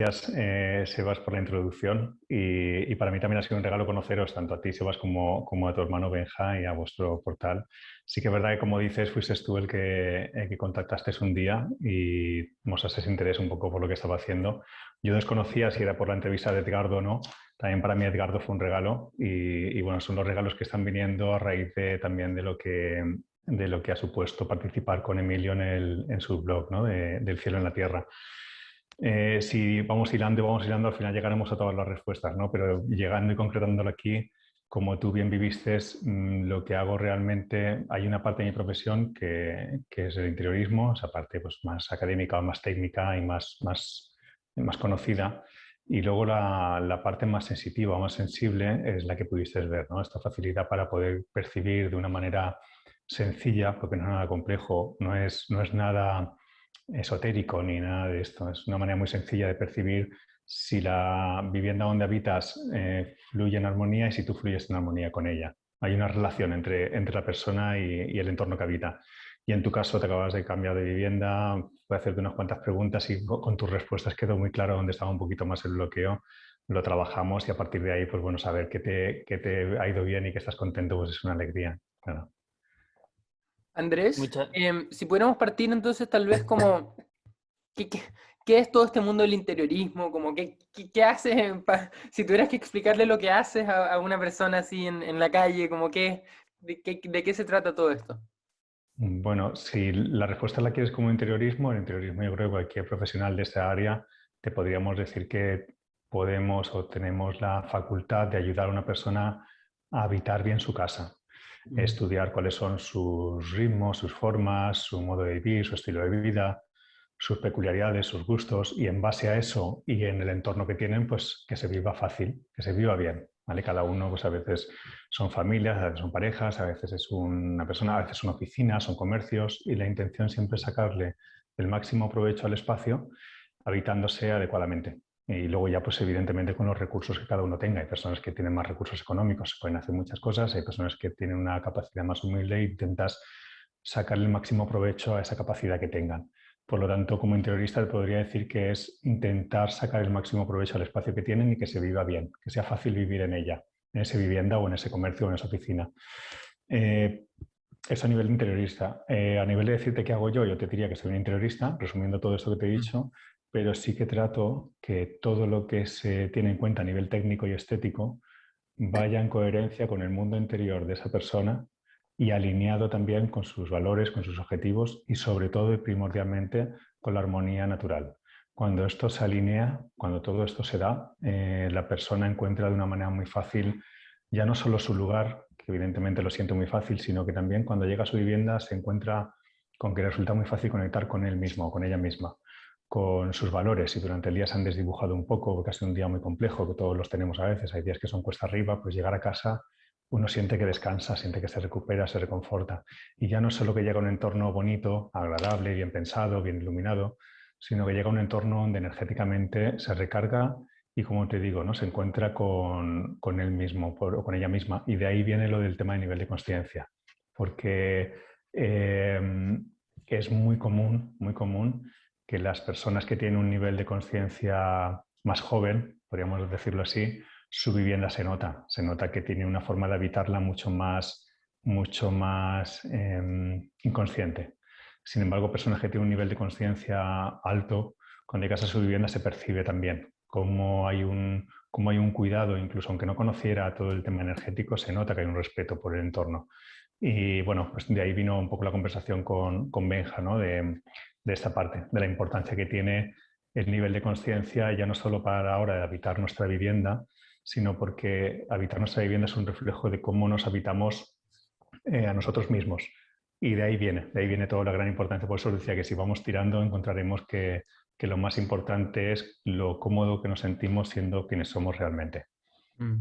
Sebas, por la introducción y para mí también ha sido un regalo conoceros tanto a ti, Sebas, como a tu hermano Benja y a vuestro portal. Sí que es verdad que, como dices, fuiste tú el que contactaste un día y mostraste ese interés un poco por lo que estaba haciendo. Yo desconocía si era por la entrevista de Edgardo o no. También para mí Edgardo fue un regalo y bueno, son los regalos que están viniendo a raíz también de lo que ha supuesto participar con Emilio en su blog, ¿no? Del cielo en la tierra. Si vamos hilando, al final llegaremos a todas las respuestas, ¿no? Pero llegando y concretándolo aquí, como tú bien viviste, lo que hago realmente, hay una parte de mi profesión que es el interiorismo, esa parte pues, más académica, más técnica y más conocida. Y luego la parte más sensitiva, más sensible, es la que pudiste ver, ¿no? Esta facilidad para poder percibir de una manera sencilla, porque no es nada complejo, no es nada esotérico ni nada de esto. Es una manera muy sencilla de percibir si la vivienda donde habitas fluye en armonía y si tú fluyes en armonía con ella. Hay una relación entre la persona y el entorno que habita. Y en tu caso te acabas de cambiar de vivienda, voy a hacerte unas cuantas preguntas y con tus respuestas quedó muy claro dónde estaba un poquito más el bloqueo. Lo trabajamos y a partir de ahí, pues bueno, saber que te ha ido bien y que estás contento, pues es una alegría. Claro. Andrés, Muchas, si pudiéramos partir entonces tal vez como, ¿qué, qué, qué es todo este mundo del interiorismo? Como, ¿qué haces? Si tuvieras que explicarle lo que haces a una persona así en la calle, como de qué se trata todo esto? Bueno, si la respuesta la quieres como interiorismo, el interiorismo yo creo que cualquier profesional de esta área te podríamos decir que podemos o tenemos la facultad de ayudar a una persona a habitar bien su casa, Mm. estudiar cuáles son sus ritmos, sus formas, su modo de vivir, su estilo de vida, sus peculiaridades, sus gustos y en base a eso y en el entorno que tienen, pues que se viva fácil, que se viva bien, ¿vale? Cada uno, pues a veces son familias, a veces son parejas, a veces es una persona, a veces son oficinas, son comercios y la intención siempre es sacarle el máximo provecho al espacio habitándose adecuadamente. Y luego ya, pues evidentemente con los recursos que cada uno tenga. Hay personas que tienen más recursos económicos, se pueden hacer muchas cosas, hay personas que tienen una capacidad más humilde e intentas sacarle el máximo provecho a esa capacidad que tengan. Por lo tanto, como interiorista, te podría decir que es intentar sacar el máximo provecho al espacio que tienen y que se viva bien, que sea fácil vivir en ella, en esa vivienda o en ese comercio o en esa oficina. Eh, Eso a nivel interiorista. A nivel de decirte qué hago yo te diría que soy un interiorista, resumiendo todo esto que te he Mm. dicho, pero sí que trato que todo lo que se tiene en cuenta a nivel técnico y estético vaya en coherencia con el mundo interior de esa persona y alineado también con sus valores, con sus objetivos y sobre todo y primordialmente con la armonía natural. Cuando esto se alinea, cuando todo esto se da, la persona encuentra de una manera muy fácil ya no solo su lugar, que evidentemente lo siento muy fácil, sino que también cuando llega a su vivienda se encuentra con que resulta muy fácil conectar con él mismo o con ella misma, con sus valores. Y durante el día se han desdibujado un poco, porque ha sido un día muy complejo, que todos los tenemos a veces, hay días que son cuesta arriba, pues llegar a casa uno siente que descansa, siente que se recupera, se reconforta. Y ya no es solo que llega a un entorno bonito, agradable, bien pensado, bien iluminado, sino que llega a un entorno donde energéticamente se recarga y, como te digo, ¿no? Se encuentra con él mismo o con ella misma. Y de ahí viene lo del tema de nivel de conciencia, porque es muy común que las personas que tienen un nivel de conciencia más joven, podríamos decirlo así, su vivienda se nota que tiene una forma de habitarla mucho más inconsciente. Sin embargo, personas que tienen un nivel de conciencia alto, cuando llegas a su vivienda se percibe también cómo hay un cuidado, incluso aunque no conociera todo el tema energético, se nota que hay un respeto por el entorno. Y bueno, pues de ahí vino un poco la conversación con Benja, ¿no? De esta parte, de la importancia que tiene el nivel de conciencia, ya no solo para la hora de habitar nuestra vivienda, sino porque habitar nuestra vivienda es un reflejo de cómo nos habitamos a nosotros mismos. Y de ahí viene toda la gran importancia. Por eso decía que si vamos tirando encontraremos que lo más importante es lo cómodo que nos sentimos siendo quienes somos realmente. Mm.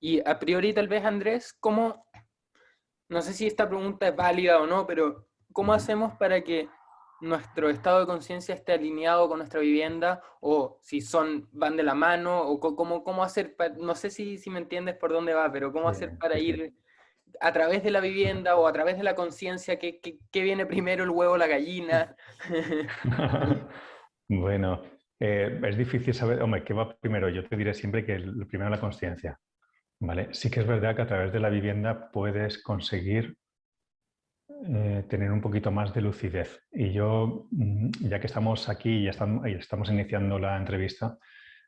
Y a priori tal vez, Andrés, no sé si esta pregunta es válida o no, pero ¿cómo hacemos para que nuestro estado de conciencia esté alineado con nuestra vivienda? O si van de la mano, o cómo hacer, no sé si me entiendes por dónde va, pero cómo Sí, hacer para sí, sí. ir a través de la vivienda o a través de la conciencia, ¿qué viene primero, el huevo o la gallina? Bueno, Es difícil saber, hombre, ¿qué va primero? Yo te diré siempre que lo primero la consciencia, ¿vale? Sí que es verdad que a través de la vivienda puedes conseguir tener un poquito más de lucidez. Y yo, ya que estamos aquí y estamos iniciando la entrevista,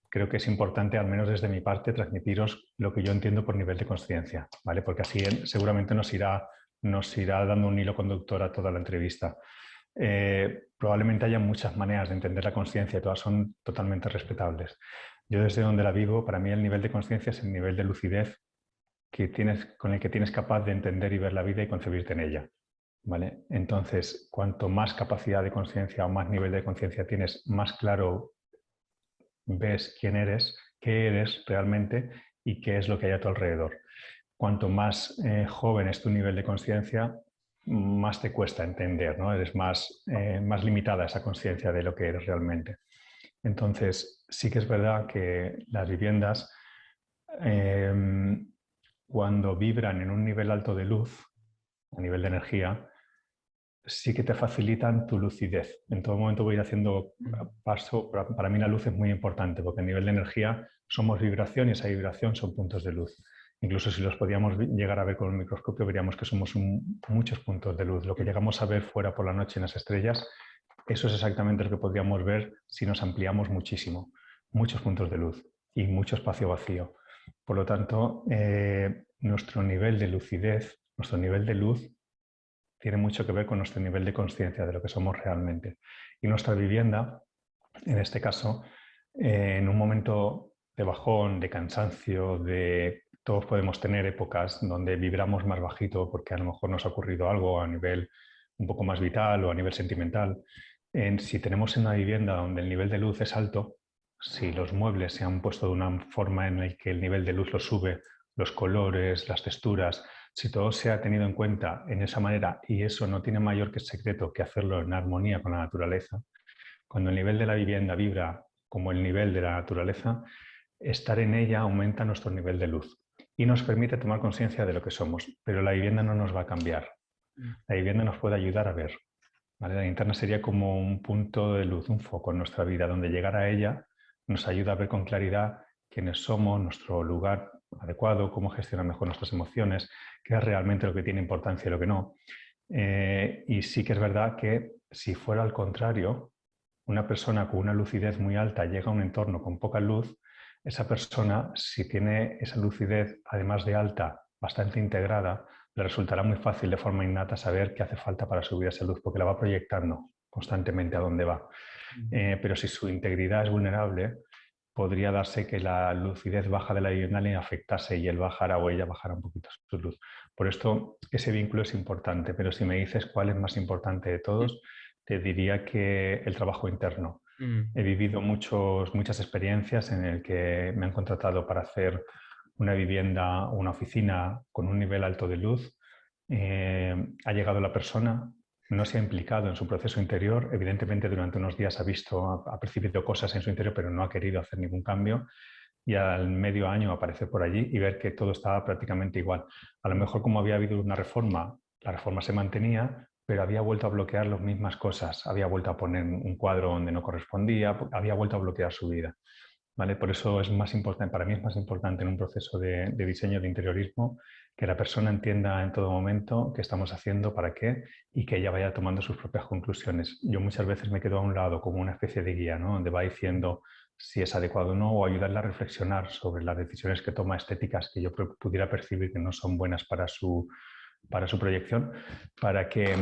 creo que es importante, al menos desde mi parte, transmitiros lo que yo entiendo por nivel de consciencia, ¿vale? Porque así seguramente nos irá dando un hilo conductor a toda la entrevista. Probablemente haya muchas maneras de entender la conciencia y todas son totalmente respetables. Yo desde donde la vivo, para mí el nivel de conciencia es el nivel de lucidez con el que tienes capaz de entender y ver la vida y concebirte en ella. ¿Vale? Entonces, cuanto más capacidad de conciencia o más nivel de conciencia tienes, más claro ves quién eres, qué eres realmente y qué es lo que hay a tu alrededor. Cuanto más joven es tu nivel de conciencia, más te cuesta entender, ¿no? Eres más limitada esa conciencia de lo que eres realmente. Entonces, sí que es verdad que las viviendas, cuando vibran en un nivel alto de luz, a nivel de energía, sí que te facilitan tu lucidez. En todo momento voy a ir haciendo paso. Para mí la luz es muy importante porque a nivel de energía somos vibración y esa vibración son puntos de luz. Incluso si los podíamos llegar a ver con un microscopio, veríamos que somos muchos puntos de luz. Lo que llegamos a ver fuera por la noche en las estrellas, eso es exactamente lo que podríamos ver si nos ampliamos muchísimo. Muchos puntos de luz y mucho espacio vacío. Por lo tanto, nuestro nivel de lucidez, nuestro nivel de luz, tiene mucho que ver con nuestro nivel de conciencia de lo que somos realmente. Y nuestra vivienda, en este caso, en un momento de bajón, de cansancio, todos podemos tener épocas donde vibramos más bajito porque a lo mejor nos ha ocurrido algo a nivel un poco más vital o a nivel sentimental. Si tenemos una vivienda donde el nivel de luz es alto, si los muebles se han puesto de una forma en la que el nivel de luz lo sube, los colores, las texturas, si todo se ha tenido en cuenta en esa manera y eso no tiene mayor que secreto que hacerlo en armonía con la naturaleza, cuando el nivel de la vivienda vibra como el nivel de la naturaleza, estar en ella aumenta nuestro nivel de luz y nos permite tomar conciencia de lo que somos, pero la vivienda no nos va a cambiar. La vivienda nos puede ayudar a ver. ¿Vale? La linterna sería como un punto de luz, un foco en nuestra vida, donde llegar a ella nos ayuda a ver con claridad quiénes somos, nuestro lugar adecuado, cómo gestionar mejor nuestras emociones, qué es realmente lo que tiene importancia y lo que no. Y sí que es verdad que si fuera al contrario, una persona con una lucidez muy alta llega a un entorno con poca luz, esa persona, si tiene esa lucidez, además de alta, bastante integrada, le resultará muy fácil de forma innata saber qué hace falta para subir esa luz, porque la va proyectando constantemente a dónde va. Pero si su integridad es vulnerable, podría darse que la lucidez baja de la vivienda le afectase y él bajara o ella bajara un poquito su luz. Por esto, ese vínculo es importante, pero si me dices cuál es más importante de todos, te diría que el trabajo interno. He vivido muchas experiencias en el que me han contratado para hacer una vivienda o una oficina con un nivel alto de luz. Ha llegado la persona, no se ha implicado en su proceso interior, evidentemente durante unos días ha percibido cosas en su interior, pero no ha querido hacer ningún cambio, y al medio año aparecer por allí y ver que todo estaba prácticamente igual. A lo mejor, como había habido una reforma, la reforma se mantenía, pero había vuelto a bloquear las mismas cosas, había vuelto a poner un cuadro donde no correspondía, había vuelto a bloquear su vida. ¿Vale? Por eso es más importante, para mí es más importante en un proceso de diseño de interiorismo que la persona entienda en todo momento qué estamos haciendo, para qué, y que ella vaya tomando sus propias conclusiones. Yo muchas veces me quedo a un lado como una especie de guía, ¿no? Donde va diciendo si es adecuado o no, o ayudarle a reflexionar sobre las decisiones que toma estéticas que yo pudiera percibir que no son buenas para su proyección, para que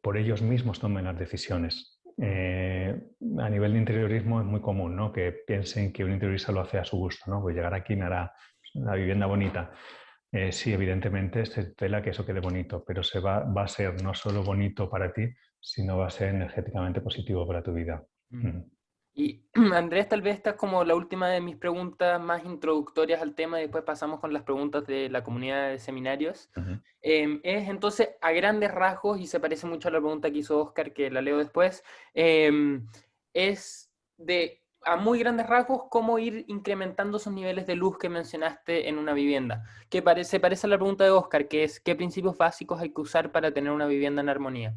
por ellos mismos tomen las decisiones. A nivel de interiorismo es muy común, ¿no? Que piensen que un interiorista lo hace a su gusto, ¿no? Pues llegar aquí me hará una vivienda bonita. Sí, evidentemente se tela que eso quede bonito, pero va a ser no solo bonito para ti, sino va a ser energéticamente positivo para tu vida. Y Andrés, tal vez esta es como la última de mis preguntas más introductorias al tema, y después pasamos con las preguntas de la comunidad de seminarios. Es entonces, a grandes rasgos, y se parece mucho a la pregunta que hizo Oscar, que la leo después, es a muy grandes rasgos cómo ir incrementando esos niveles de luz que mencionaste en una vivienda. Que se parece a la pregunta de Oscar, que es ¿qué principios básicos hay que usar para tener una vivienda en armonía?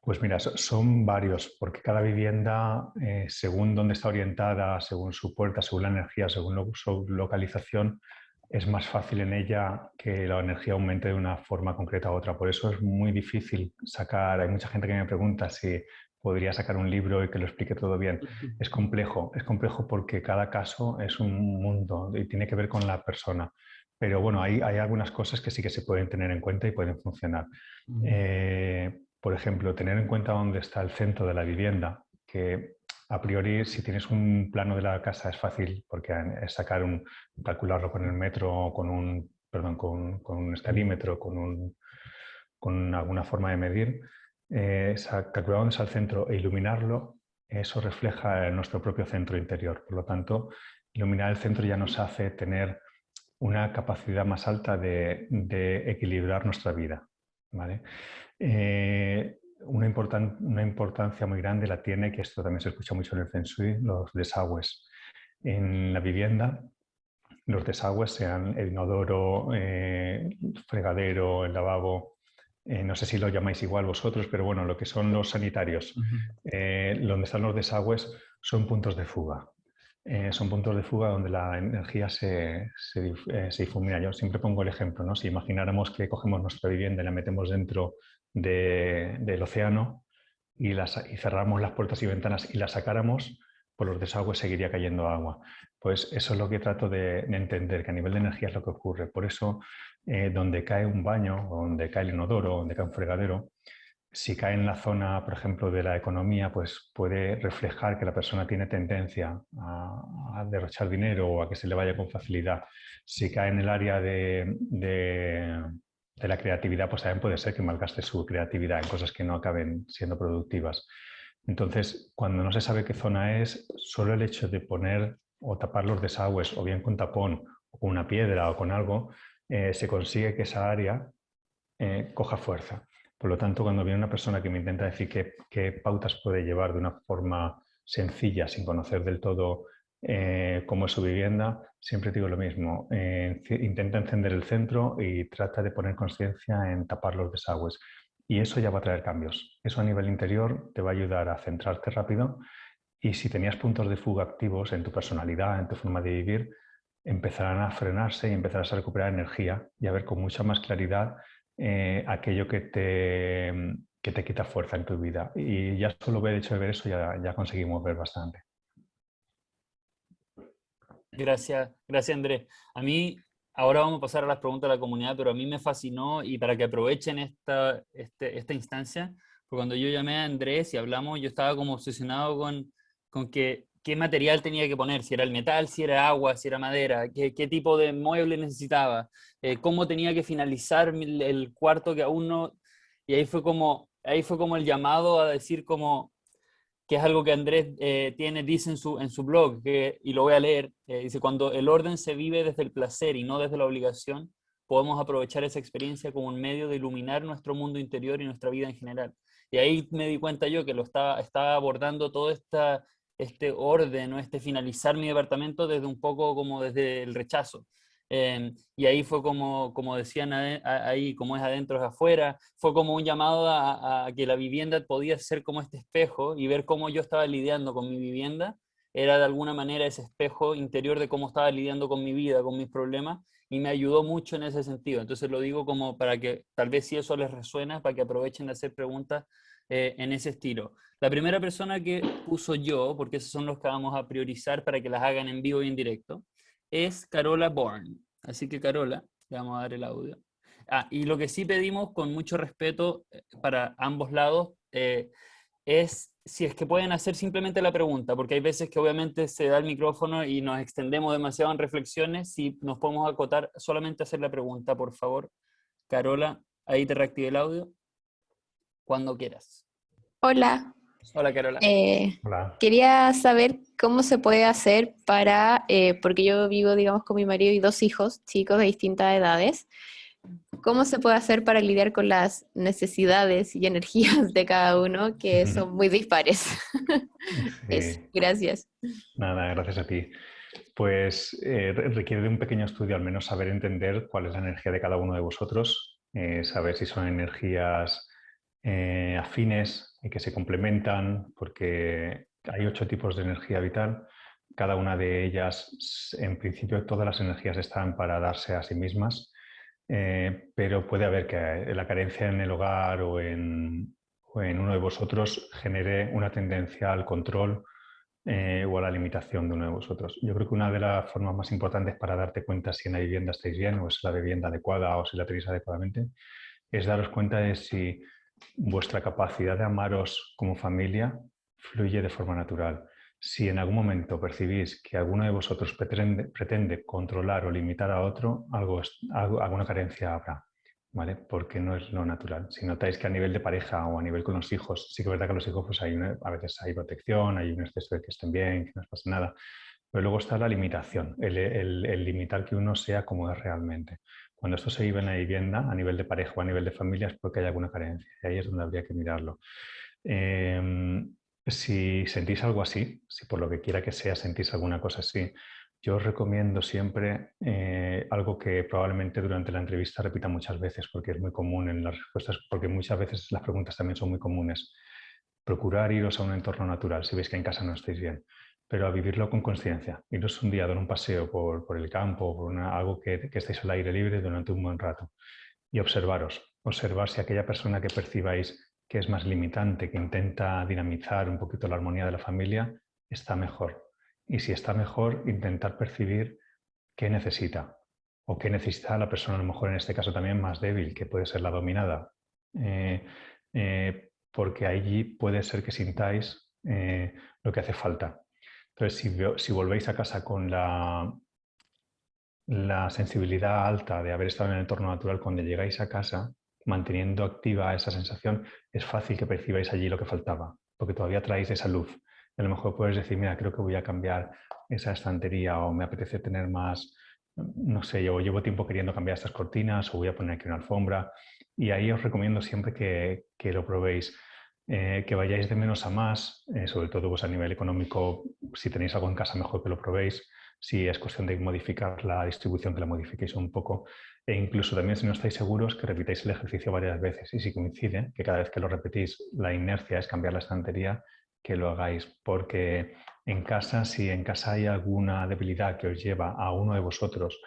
Pues mira, son varios, porque cada vivienda, según dónde está orientada, según su puerta, según la energía, según su localización, es más fácil en ella que la energía aumente de una forma concreta a otra. Por eso es muy difícil sacar, hay mucha gente que me pregunta si podría sacar un libro y que lo explique todo bien. Es complejo porque cada caso es un mundo y tiene que ver con la persona. Pero bueno, hay algunas cosas que sí que se pueden tener en cuenta y pueden funcionar. Por ejemplo, tener en cuenta dónde está el centro de la vivienda, que a priori si tienes un plano de la casa es fácil porque es calcularlo con el metro, perdón, con un escalímetro, con alguna forma de medir, calcular dónde está el centro e iluminarlo, eso refleja nuestro propio centro interior. Por lo tanto, iluminar el centro ya nos hace tener una capacidad más alta de equilibrar nuestra vida, ¿vale? Una importancia muy grande la tiene, que esto también se escucha mucho en el Feng Shui, los desagües. En la vivienda, los desagües, sean el inodoro, fregadero, el lavabo, no sé si lo llamáis igual vosotros, pero bueno, lo que son los sanitarios, donde están los desagües son puntos de fuga. Son puntos de fuga donde la energía se difumina. Yo siempre pongo el ejemplo, ¿no? Si imagináramos que cogemos nuestra vivienda y la metemos dentro del océano y cerramos las puertas y ventanas y la sacáramos, por los desagües seguiría cayendo agua. Pues eso es lo que trato de entender, que a nivel de energía es lo que ocurre. Por eso, donde cae un baño, o donde cae el inodoro, o donde cae un fregadero, si cae en la zona, por ejemplo, de la economía, pues puede reflejar que la persona tiene tendencia a derrochar dinero o a que se le vaya con facilidad. Si cae en el área de la creatividad, pues también puede ser que malgaste su creatividad en cosas que no acaben siendo productivas. Entonces, cuando no se sabe qué zona es, solo el hecho de poner o tapar los desagües, o bien con tapón, o con una piedra o con algo, se consigue que esa área coja fuerza. Por lo tanto, cuando viene una persona que me intenta decir qué pautas puede llevar de una forma sencilla, sin conocer del todo cómo es su vivienda, siempre digo lo mismo. Intenta encender el centro y trata de poner conciencia en tapar los desagües. Y eso ya va a traer cambios. Eso a nivel interior te va a ayudar a centrarte rápido y si tenías puntos de fuga activos en tu personalidad, en tu forma de vivir, empezarán a frenarse y empezarás a recuperar energía y a ver con mucha más claridad aquello que te quita fuerza en tu vida. Y ya solo el hecho de ver eso ya conseguimos ver bastante. Gracias, gracias Andrés. A mí, ahora vamos a pasar a las preguntas de la comunidad, pero a mí me fascinó y para que aprovechen esta instancia, porque cuando yo llamé a Andrés y hablamos, yo estaba como obsesionado con qué material tenía que poner, si era el metal, si era agua, si era madera, qué tipo de mueble necesitaba, cómo tenía que finalizar el cuarto que aún no... Y ahí fue como el llamado a decir como que es algo que Andrés dice en su blog, y lo voy a leer, dice, cuando el orden se vive desde el placer y no desde la obligación, podemos aprovechar esa experiencia como un medio de iluminar nuestro mundo interior y nuestra vida en general. Y ahí me di cuenta yo que estaba abordando todo este orden, ¿no? Este finalizar mi departamento desde un poco como desde el rechazo. Y ahí fue como decían ahí, como es adentro es afuera, fue como un llamado a que la vivienda podía ser como este espejo y ver cómo yo estaba lidiando con mi vivienda, era de alguna manera ese espejo interior de cómo estaba lidiando con mi vida, con mis problemas, y me ayudó mucho en ese sentido. Entonces lo digo como para que tal vez si eso les resuena, para que aprovechen de hacer preguntas en ese estilo. La primera persona que puso yo, porque esos son los que vamos a priorizar para que las hagan en vivo y en directo, es Carola Bourne. Así que Carola, le vamos a dar el audio. Y lo que sí pedimos con mucho respeto para ambos lados es si es que pueden hacer simplemente la pregunta, porque hay veces que obviamente se da el micrófono y nos extendemos demasiado en reflexiones, si nos podemos acotar solamente a hacer la pregunta, por favor. Carola, ahí te reactivé el audio, cuando quieras. Hola, Hola Carola. Hola. quería saber cómo se puede hacer para, porque yo vivo, digamos, con mi marido y dos hijos, chicos de distintas edades, ¿cómo se puede hacer para lidiar con las necesidades y energías de cada uno, que son muy dispares? Sí. Gracias. Nada, gracias a ti. Pues requiere de un pequeño estudio, al menos saber entender cuál es la energía de cada uno de vosotros, saber si son energías afines y que se complementan, porque hay 8 tipos de energía vital. Cada una de ellas, en principio, todas las energías están para darse a sí mismas, pero puede haber que la carencia en el hogar o en uno de vosotros genere una tendencia al control o a la limitación de uno de vosotros. Yo creo que una de las formas más importantes para darte cuenta si en la vivienda estáis bien o es la vivienda adecuada o si la tenéis adecuadamente es daros cuenta de si vuestra capacidad de amaros como familia fluye de forma natural. Si en algún momento percibís que alguno de vosotros pretende controlar o limitar a otro, alguna carencia habrá, ¿vale? Porque no es lo natural. Si notáis que a nivel de pareja o a nivel con los hijos, sí que es verdad que los hijos pues a veces hay protección, hay un exceso de que estén bien, que no les pase nada, pero luego está la limitación, el limitar que uno sea como es realmente. Cuando esto se vive en la vivienda, a nivel de pareja o a nivel de familia, es porque hay alguna carencia. Y ahí es donde habría que mirarlo. Si sentís algo así, si por lo que quiera que sea sentís alguna cosa así, yo os recomiendo siempre algo que probablemente durante la entrevista repita muchas veces, porque es muy común en las respuestas, porque muchas veces las preguntas también son muy comunes. Procurar iros a un entorno natural si veis que en casa no estáis bien, pero a vivirlo con conciencia. Iros un día a dar un paseo por el campo, por algo que estéis al aire libre durante un buen rato y observaros. Observar si aquella persona que percibáis que es más limitante, que intenta dinamizar un poquito la armonía de la familia, está mejor. Y si está mejor, intentar percibir qué necesita o qué necesita la persona, a lo mejor en este caso también más débil, que puede ser la dominada. Porque allí puede ser que sintáis lo que hace falta. Entonces, si volvéis a casa con la sensibilidad alta de haber estado en el entorno natural, cuando llegáis a casa, manteniendo activa esa sensación, es fácil que percibáis allí lo que faltaba, porque todavía traéis esa luz. A lo mejor puedes decir, mira, creo que voy a cambiar esa estantería o me apetece tener más, no sé, yo llevo tiempo queriendo cambiar estas cortinas o voy a poner aquí una alfombra. Y ahí os recomiendo siempre que lo probéis. Que vayáis de menos a más, sobre todo pues, a nivel económico, si tenéis algo en casa mejor que lo probéis, si es cuestión de modificar la distribución, que la modifiquéis un poco, e incluso también si no estáis seguros, que repitáis el ejercicio varias veces, y si coincide, que cada vez que lo repetís la inercia es cambiar la estantería, que lo hagáis, porque en casa, si en casa hay alguna debilidad que os lleva a uno de vosotros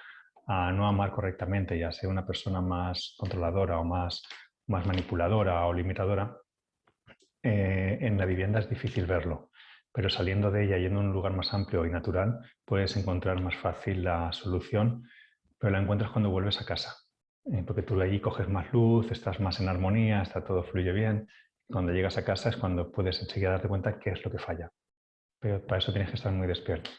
a no amar correctamente, ya sea una persona más controladora o más manipuladora o limitadora, en la vivienda es difícil verlo, pero saliendo de ella, yendo a un lugar más amplio y natural, puedes encontrar más fácil la solución, pero la encuentras cuando vuelves a casa, porque tú allí coges más luz, estás más en armonía, está todo fluye bien. Cuando llegas a casa es cuando puedes enseguida darte cuenta qué es lo que falla, pero para eso tienes que estar muy despierto.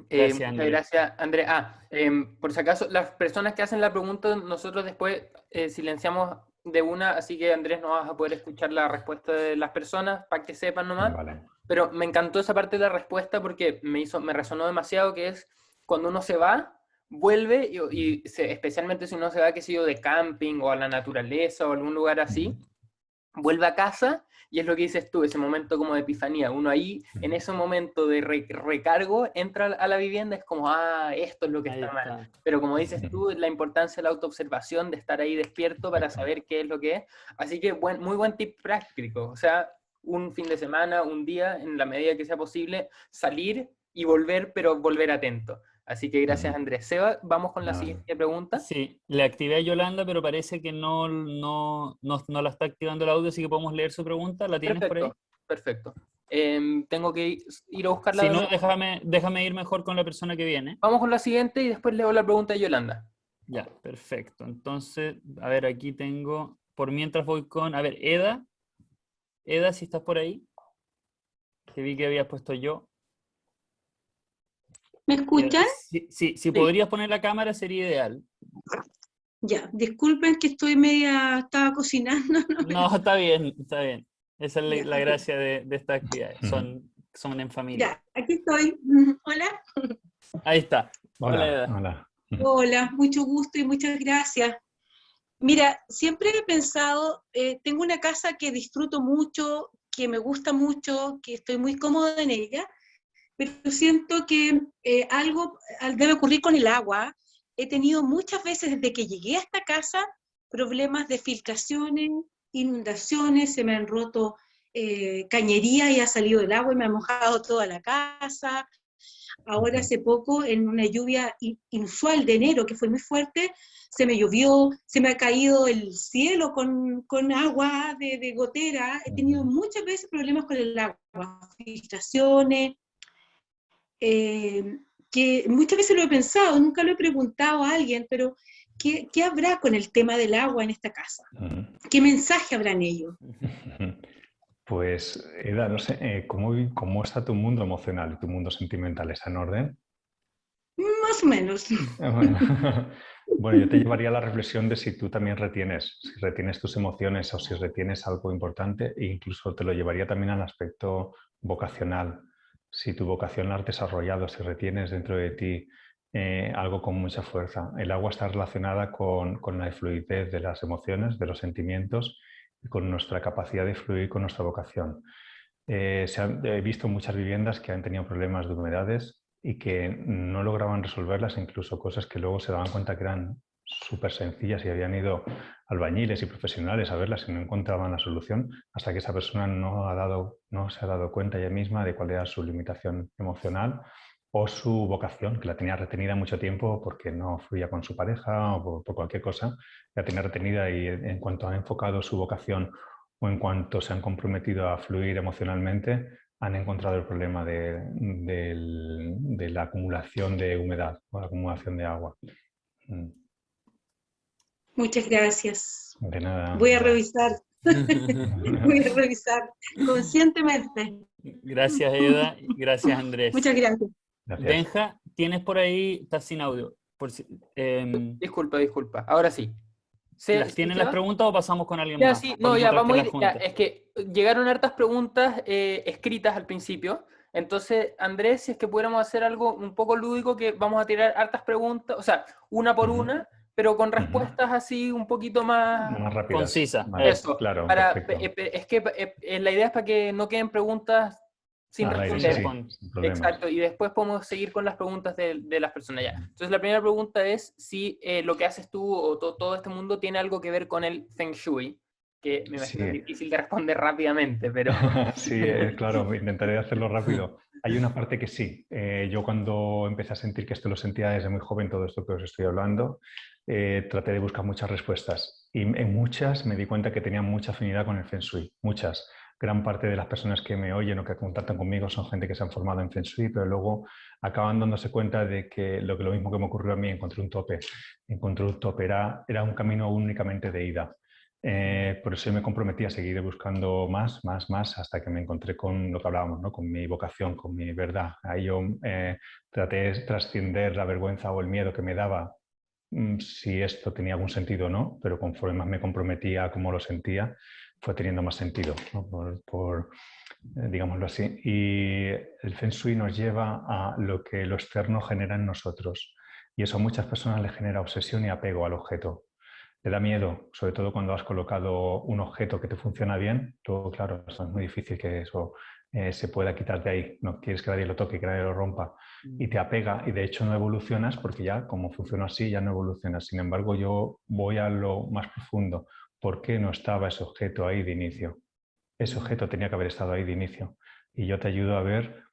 Gracias, Muchas Andrés. gracias, Andrés. Por si acaso, las personas que hacen la pregunta, nosotros después silenciamos de una, así que Andrés no vas a poder escuchar la respuesta de las personas para que sepan nomás. Vale. Pero me encantó esa parte de la respuesta porque me resonó demasiado, que es cuando uno se va, vuelve especialmente si uno se va, qué sé yo, de camping o a la naturaleza o a algún lugar así, vuelve a casa y es lo que dices tú, ese momento como de epifanía. Uno ahí, en ese momento de recargo, entra a la vivienda, es como, esto es lo que Ahí está mal. está. Pero como dices tú, la importancia de la autoobservación, de estar ahí despierto para saber qué es lo que es. Así que muy buen tip práctico. O sea, un fin de semana, un día, en la medida que sea posible, salir y volver, pero volver atento. Así que gracias, Andrés. Seba, vamos con la siguiente pregunta. Sí, le activé a Yolanda, pero parece que no la está activando el audio, así que podemos leer su pregunta. ¿La tienes por ahí? Perfecto. Tengo que ir a buscarla. Si no, déjame ir mejor con la persona que viene. Vamos con la siguiente y después leo la pregunta de Yolanda. Ya, perfecto. Entonces, a ver, aquí tengo, por mientras voy con, a ver, Eda. Eda, si estás por ahí. Que vi que habías puesto yo. ¿Me escuchan? Si podrías poner la cámara sería ideal. Ya, disculpen que estaba cocinando. No, está bien, está bien. Esa es Ya, la ok. gracia de estas actividades, son en familia. Ya, aquí estoy. Hola. Ahí está. Hola, Eda. hola. Hola, mucho gusto y muchas gracias. Mira, siempre he pensado, tengo una casa que disfruto mucho, que me gusta mucho, que estoy muy cómoda en ella, pero siento que algo debe ocurrir con el agua. He tenido muchas veces desde que llegué a esta casa problemas de filtraciones, inundaciones, se me han roto cañerías y ha salido el agua y me ha mojado toda la casa. Ahora hace poco, en una lluvia inusual de enero, que fue muy fuerte, se me llovió, se me ha caído el cielo con agua de gotera. He tenido muchas veces problemas con el agua, filtraciones, que muchas veces lo he pensado, nunca lo he preguntado a alguien, pero ¿qué habrá con el tema del agua en esta casa? ¿Qué mensaje habrán ellos? Pues, Eda, no sé, ¿cómo está tu mundo emocional y tu mundo sentimental? ¿Está en orden? Más o menos. Bueno, bueno, yo te llevaría a la reflexión de si tú también si retienes tus emociones o si retienes algo importante, e incluso te lo llevaría también al aspecto vocacional. Si tu vocación la has desarrollado, si retienes dentro de ti algo con mucha fuerza. El agua está relacionada con la fluidez de las emociones, de los sentimientos y con nuestra capacidad de fluir con nuestra vocación. He visto muchas viviendas que han tenido problemas de humedades y que no lograban resolverlas, incluso cosas que luego se daban cuenta que eran súper sencillas y habían ido albañiles y profesionales a verlas y no encontraban la solución hasta que esa persona no se ha dado cuenta ella misma de cuál era su limitación emocional o su vocación, que la tenía retenida mucho tiempo porque no fluía con su pareja o por cualquier cosa, la tenía retenida, y en cuanto ha enfocado su vocación o en cuanto se han comprometido a fluir emocionalmente, han encontrado el problema de la acumulación de humedad o la acumulación de agua. Muchas gracias. De nada. Voy a revisar. Voy a revisar conscientemente. Gracias, Eda. Gracias, Andrés. Muchas gracias. Gracias. Benja, tienes por ahí, estás sin audio. Disculpa. Ahora sí. ¿Tienen las preguntas o pasamos con alguien Ya, más? sí, no, ya vamos a ir. Ya, juntas. es que llegaron hartas preguntas escritas al principio. Entonces, Andrés, si es que pudiéramos hacer algo un poco lúdico, que vamos a tirar hartas preguntas, o sea, una por una, pero con respuestas así un poquito más rápidas. Concisa. Vale, Eso, claro, perfecto. perfecto. Es que la idea es para que no queden preguntas sin Al aire, responder. sí, sin problemas. Exacto, y después podemos seguir con las preguntas de las personas ya. Entonces, la primera pregunta es si lo que haces tú o todo este mundo tiene algo que ver con el Feng Shui, que me imagino Sí. difícil de responder rápidamente, pero... Sí, claro, intentaré hacerlo rápido. Hay una parte que sí. Yo cuando empecé a sentir que esto lo sentía desde muy joven, todo esto que os estoy hablando, traté de buscar muchas respuestas. Y en muchas me di cuenta que tenía mucha afinidad con el Feng Shui. Muchas. Gran parte de las personas que me oyen o que contactan conmigo son gente que se han formado en Feng Shui, pero luego acaban dándose cuenta de que lo mismo que me ocurrió a mí, encontré un tope. Era un camino únicamente de ida. Por eso yo me comprometí a seguir buscando más, hasta que me encontré con lo que hablábamos, ¿no? Con mi vocación, con mi verdad. Ahí yo traté de trascender la vergüenza o el miedo que me daba si esto tenía algún sentido o no, pero conforme más me comprometía a cómo lo sentía, fue teniendo más sentido, ¿no? Digámoslo así. Y el Feng Shui nos lleva a lo que lo externo genera en nosotros. Y eso a muchas personas les genera obsesión y apego al objeto. Le da miedo, sobre todo cuando has colocado un objeto que te funciona bien. Tú, claro, es muy difícil que eso se pueda quitar de ahí. No quieres que nadie lo toque, que nadie lo rompa. Y te apega, y de hecho no evolucionas porque ya, como funciona así, ya no evolucionas. Sin embargo, yo voy a lo más profundo. ¿Por qué no estaba ese objeto ahí de inicio? Ese objeto tenía que haber estado ahí de inicio. Y yo te ayudo a ver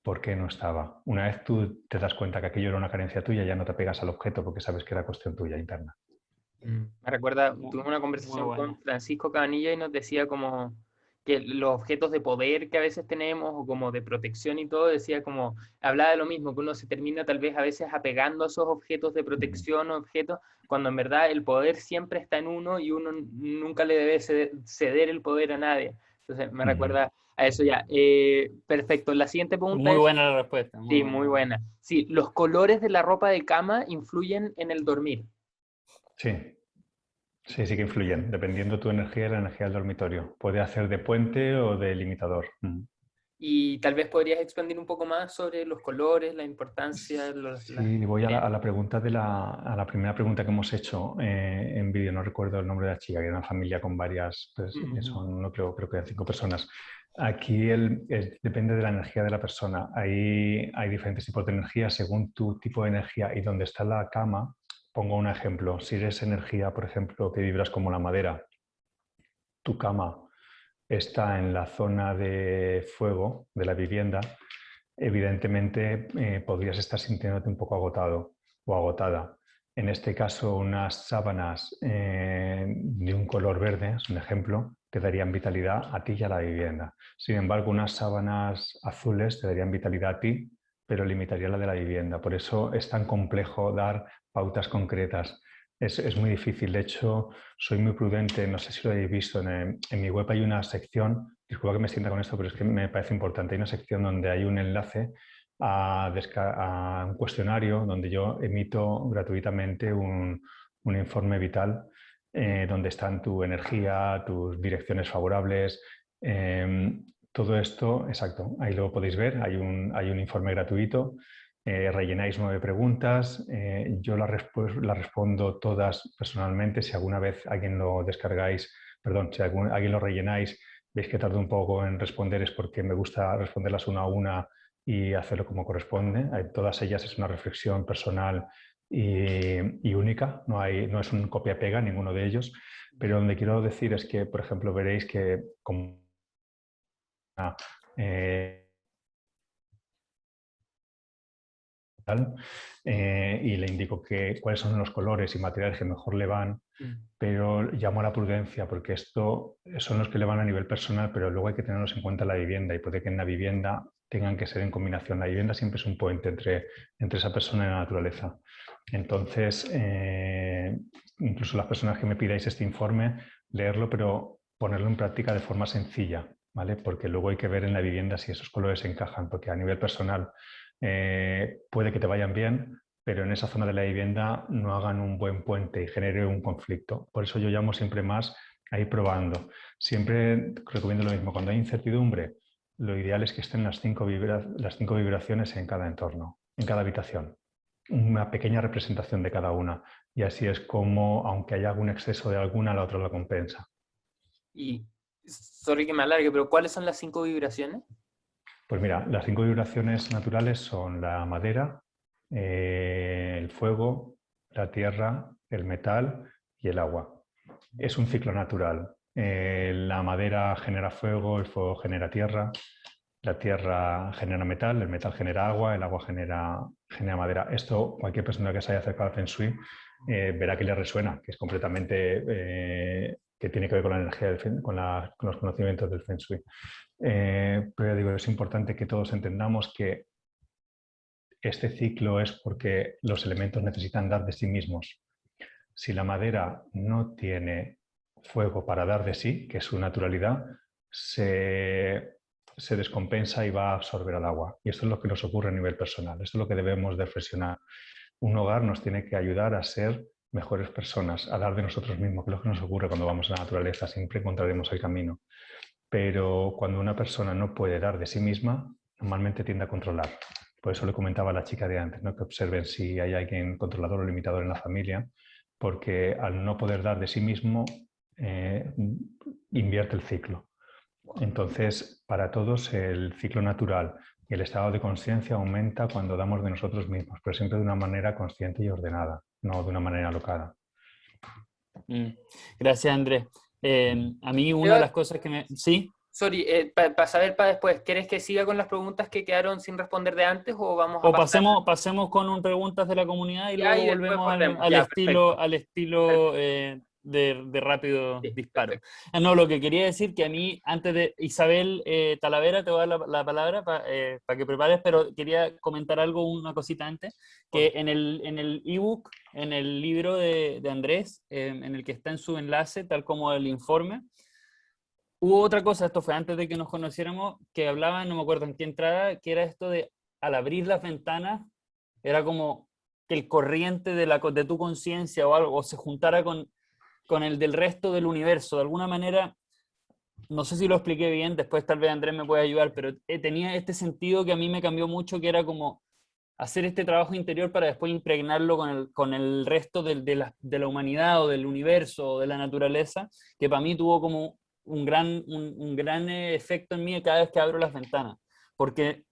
por qué no estaba. Una vez tú te das cuenta que aquello era una carencia tuya, ya no te pegas al objeto porque sabes que era cuestión tuya interna. Me recuerda, tuvimos una conversación con Francisco Cabanilla y nos decía como que los objetos de poder que a veces tenemos o como de protección y todo, decía como, hablaba de lo mismo, que uno se termina tal vez a veces apegando a esos objetos de protección o objetos, cuando en verdad el poder siempre está en uno y uno nunca le debe ceder el poder a nadie. Entonces me recuerda a eso ya. Perfecto, la siguiente pregunta Muy buena la respuesta. Muy buena. Sí, ¿los colores de la ropa de cama influyen en el dormir? Sí, sí que influyen, dependiendo tu energía y la energía del dormitorio. Puede hacer de puente o de limitador. Y tal vez podrías expandir un poco más sobre los colores, la importancia. Sí, voy a la pregunta a la primera pregunta que hemos hecho en vídeo. No recuerdo el nombre de la chica, que era una familia con varias, pues, creo que eran 5 personas. Aquí depende de la energía de la persona. Hay diferentes tipos de energía según tu tipo de energía y dónde está la cama. pongo un ejemplo. Si eres energía, por ejemplo, que vibras como la madera, tu cama está en la zona de fuego de la vivienda, evidentemente podrías estar sintiéndote un poco agotado o agotada. En este caso, unas sábanas de un color verde, es un ejemplo, te darían vitalidad a ti y a la vivienda. Sin embargo, unas sábanas azules te darían vitalidad a ti, pero limitaría la de la vivienda. Por eso es tan complejo dar pautas concretas. Es muy difícil. De hecho, soy muy prudente. No sé si lo habéis visto. En mi web hay una sección, disculpa que me sienta con esto, pero es que me parece importante. Hay una sección donde hay un enlace a un cuestionario donde yo emito gratuitamente un informe vital donde están tu energía, tus direcciones favorables, todo esto, exacto, ahí lo podéis ver, hay un informe gratuito, rellenáis 9 preguntas, yo las respondo todas personalmente, si alguna vez alguien lo descargáis, perdón, si alguien lo rellenáis, veis que tardo un poco en responder, es porque me gusta responderlas una a una y hacerlo como corresponde. Todas ellas es una reflexión personal y única, no es un copia-pega ninguno de ellos, pero donde quiero decir es que, por ejemplo, veréis que como y le indico cuáles son los colores y materiales que mejor le van, pero llamo a la prudencia porque esto son los que le van a nivel personal, pero luego hay que tenerlos en cuenta en la vivienda y puede que en la vivienda tengan que ser en combinación. La vivienda siempre es un puente entre esa persona y la naturaleza. Entonces, incluso las personas que me pidáis este informe, leerlo, pero ponerlo en práctica de forma sencilla, ¿vale? Porque luego hay que ver en la vivienda si esos colores encajan, porque a nivel personal puede que te vayan bien, pero en esa zona de la vivienda no hagan un buen puente y genere un conflicto. Por eso yo llamo siempre más a ir probando. Siempre recomiendo lo mismo. Cuando hay incertidumbre, lo ideal es que estén las 5 vibraciones en cada entorno, en cada habitación. Una pequeña representación de cada una. Y así es como, aunque haya algún exceso de alguna, la otra la compensa. Y, sorry que me alargue, pero ¿cuáles son las 5 vibraciones? Pues mira, las 5 vibraciones naturales son la madera, el fuego, la tierra, el metal y el agua. Es un ciclo natural. La madera genera fuego, el fuego genera tierra, la tierra genera metal, el metal genera agua, el agua genera madera. Esto cualquier persona que se haya acercado al Feng Shui verá que le resuena, que es completamente, que tiene que ver con la energía, con los conocimientos del Feng Shui. Pero ya digo, es importante que todos entendamos que este ciclo es porque los elementos necesitan dar de sí mismos. Si la madera no tiene fuego para dar de sí, que es su naturalidad, se descompensa y va a absorber al agua. Y esto es lo que nos ocurre a nivel personal. Esto es lo que debemos de reflexionar. Un hogar nos tiene que ayudar a ser mejores personas, a dar de nosotros mismos, que es lo que nos ocurre cuando vamos a la naturaleza. Siempre encontraremos el camino. Pero cuando una persona no puede dar de sí misma, normalmente tiende a controlar. Por eso le comentaba a la chica de antes, ¿no? Que observen si hay alguien controlador o limitador en la familia, porque al no poder dar de sí mismo, invierte el ciclo. Entonces, para todos el ciclo natural y el estado de conciencia aumenta cuando damos de nosotros mismos, pero siempre de una manera consciente y ordenada, no de una manera alocada. Gracias, Andrés. A mí una de las cosas que me... ¿Sí? Sorry, para saber para después, ¿quieres que siga con las preguntas que quedaron sin responder de antes o vamos a pasar? Pasemos con preguntas de la comunidad y ya, luego y volvemos volvemos. al Ya, estilo de rápido sí, disparo. No, lo que quería decir que a mí, antes de Isabel Talavera, te voy a dar la palabra para que prepares, pero quería comentar algo, una cosita antes, que en el ebook, en el libro de Andrés, en el que está en su enlace, tal como el informe, hubo otra cosa, esto fue antes de que nos conociéramos, que hablaba, no me acuerdo en qué entrada, que era esto de al abrir las ventanas, era como que el corriente de tu conciencia o algo, o se juntara con el del resto del universo. De alguna manera, no sé si lo expliqué bien, después tal vez Andrés me puede ayudar, pero tenía este sentido que a mí me cambió mucho, que era como hacer este trabajo interior para después impregnarlo con el resto de la humanidad o del universo o de la naturaleza, que para mí tuvo como un gran efecto en mí cada vez que abro las ventanas, porque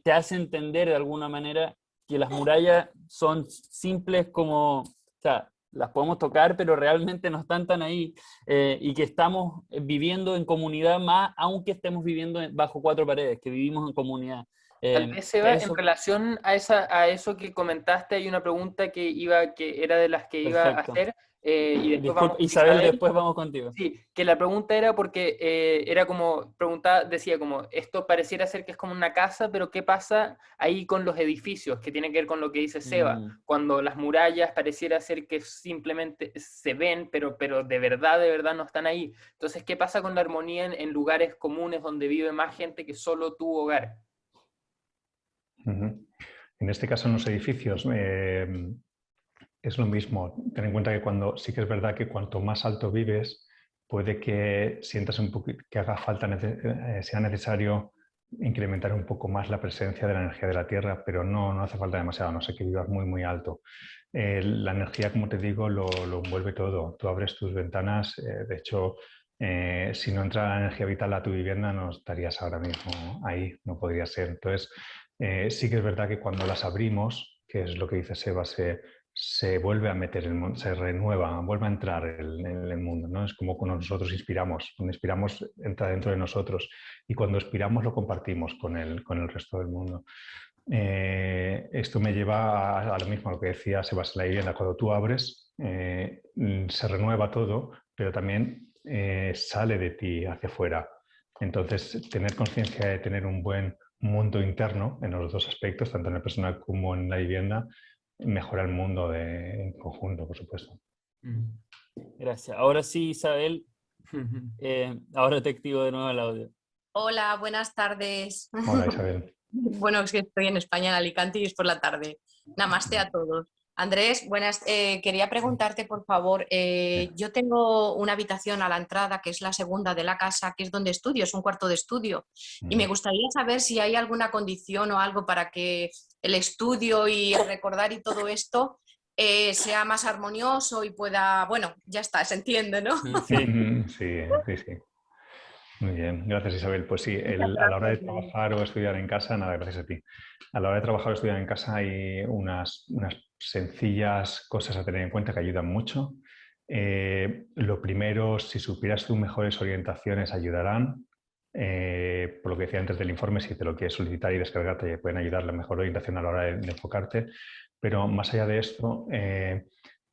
te hace entender de alguna manera que las murallas son simples como, o sea, las podemos tocar, pero realmente no están tan ahí, y que estamos viviendo en comunidad más, aunque estemos viviendo bajo cuatro paredes, que vivimos en comunidad. Tal vez, Seba, en Eso, relación a eso que comentaste, hay una pregunta que era de las que iba a perfecto. hacer, y después vamos Disculpa, con Isabel, Isabel. después vamos contigo. Sí, que la pregunta era porque era como, decía como, esto pareciera ser que es como una casa, pero ¿qué pasa ahí con los edificios? Que tiene que ver con lo que dice Seba, cuando las murallas pareciera ser que simplemente se ven, pero de verdad no están ahí. Entonces, ¿qué pasa con la armonía en lugares comunes donde vive más gente que solo tu hogar? En este caso, en los edificios, es lo mismo. Ten en cuenta que sí que es verdad que cuanto más alto vives, puede que sientas un poquito que haga falta, sea necesario incrementar un poco más la presencia de la energía de la Tierra, pero no hace falta demasiado, no sé que vivas muy alto. La energía, como te digo, lo envuelve todo. Tú abres tus ventanas, de hecho, si no entra la energía vital a tu vivienda, no estarías ahora mismo ahí, no podría ser. Entonces, sí que es verdad que cuando las abrimos, que es lo que dice Seba, se vuelve a meter el mundo, se renueva, vuelve a entrar en el mundo, ¿no? Es como cuando nosotros inspiramos. Cuando inspiramos, entra dentro de nosotros, y cuando expiramos lo compartimos con el resto del mundo. Esto me lleva a lo mismo, a lo que decía Sebastián, la vivienda. Cuando tú abres, se renueva todo, pero también sale de ti hacia afuera. Entonces, tener conciencia de tener un buen mundo interno en los dos aspectos, tanto en el personal como en la vivienda, mejora el mundo en conjunto, por supuesto. Gracias. Ahora sí, Isabel, ahora te activo de nuevo el audio. Hola, buenas tardes. Hola, Isabel. Bueno, es que estoy en España, en Alicante, y es por la tarde. Namaste a todos. Andrés, buenas. Quería preguntarte, por favor, yo tengo una habitación a la entrada, que es la segunda de la casa, que es donde estudio, es un cuarto de estudio. Y me gustaría saber si hay alguna condición o algo para que el estudio y el recordar y todo esto sea más armonioso y pueda, bueno, ya está, se entiende, ¿no? Sí. Muy bien, gracias, Isabel. Pues sí, a la hora de trabajar o estudiar en casa, nada, gracias a ti. A la hora de trabajar o estudiar en casa hay unas sencillas cosas a tener en cuenta que ayudan mucho. Lo primero, si supieras tus mejores orientaciones, ayudarán. Por lo que decía antes del informe, si te lo quieres solicitar y descargar, te pueden ayudar la mejor orientación a la hora de enfocarte. Pero más allá de esto,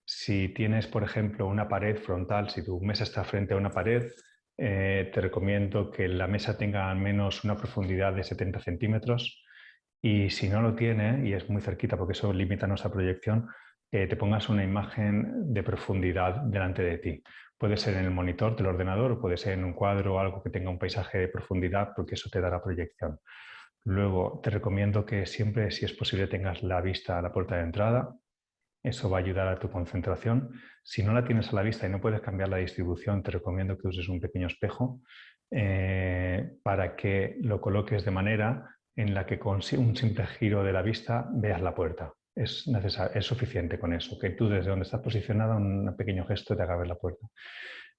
si tienes, por ejemplo, una pared frontal, si tu mesa está frente a una pared, te recomiendo que la mesa tenga al menos una profundidad de 70 centímetros, y si no lo tiene y es muy cerquita, porque eso limita nuestra proyección, te pongas una imagen de profundidad delante de ti. Puede ser en el monitor del ordenador o puede ser en un cuadro o algo que tenga un paisaje de profundidad, porque eso te dará proyección. Luego te recomiendo que siempre, si es posible, tengas la vista a la puerta de entrada. Eso va a ayudar a tu concentración. Si no la tienes a la vista y no puedes cambiar la distribución, te recomiendo que uses un pequeño espejo para que lo coloques de manera en la que con un simple giro de la vista veas la puerta. Es suficiente con eso, que tú desde donde estás posicionada, un pequeño gesto te haga ver la puerta.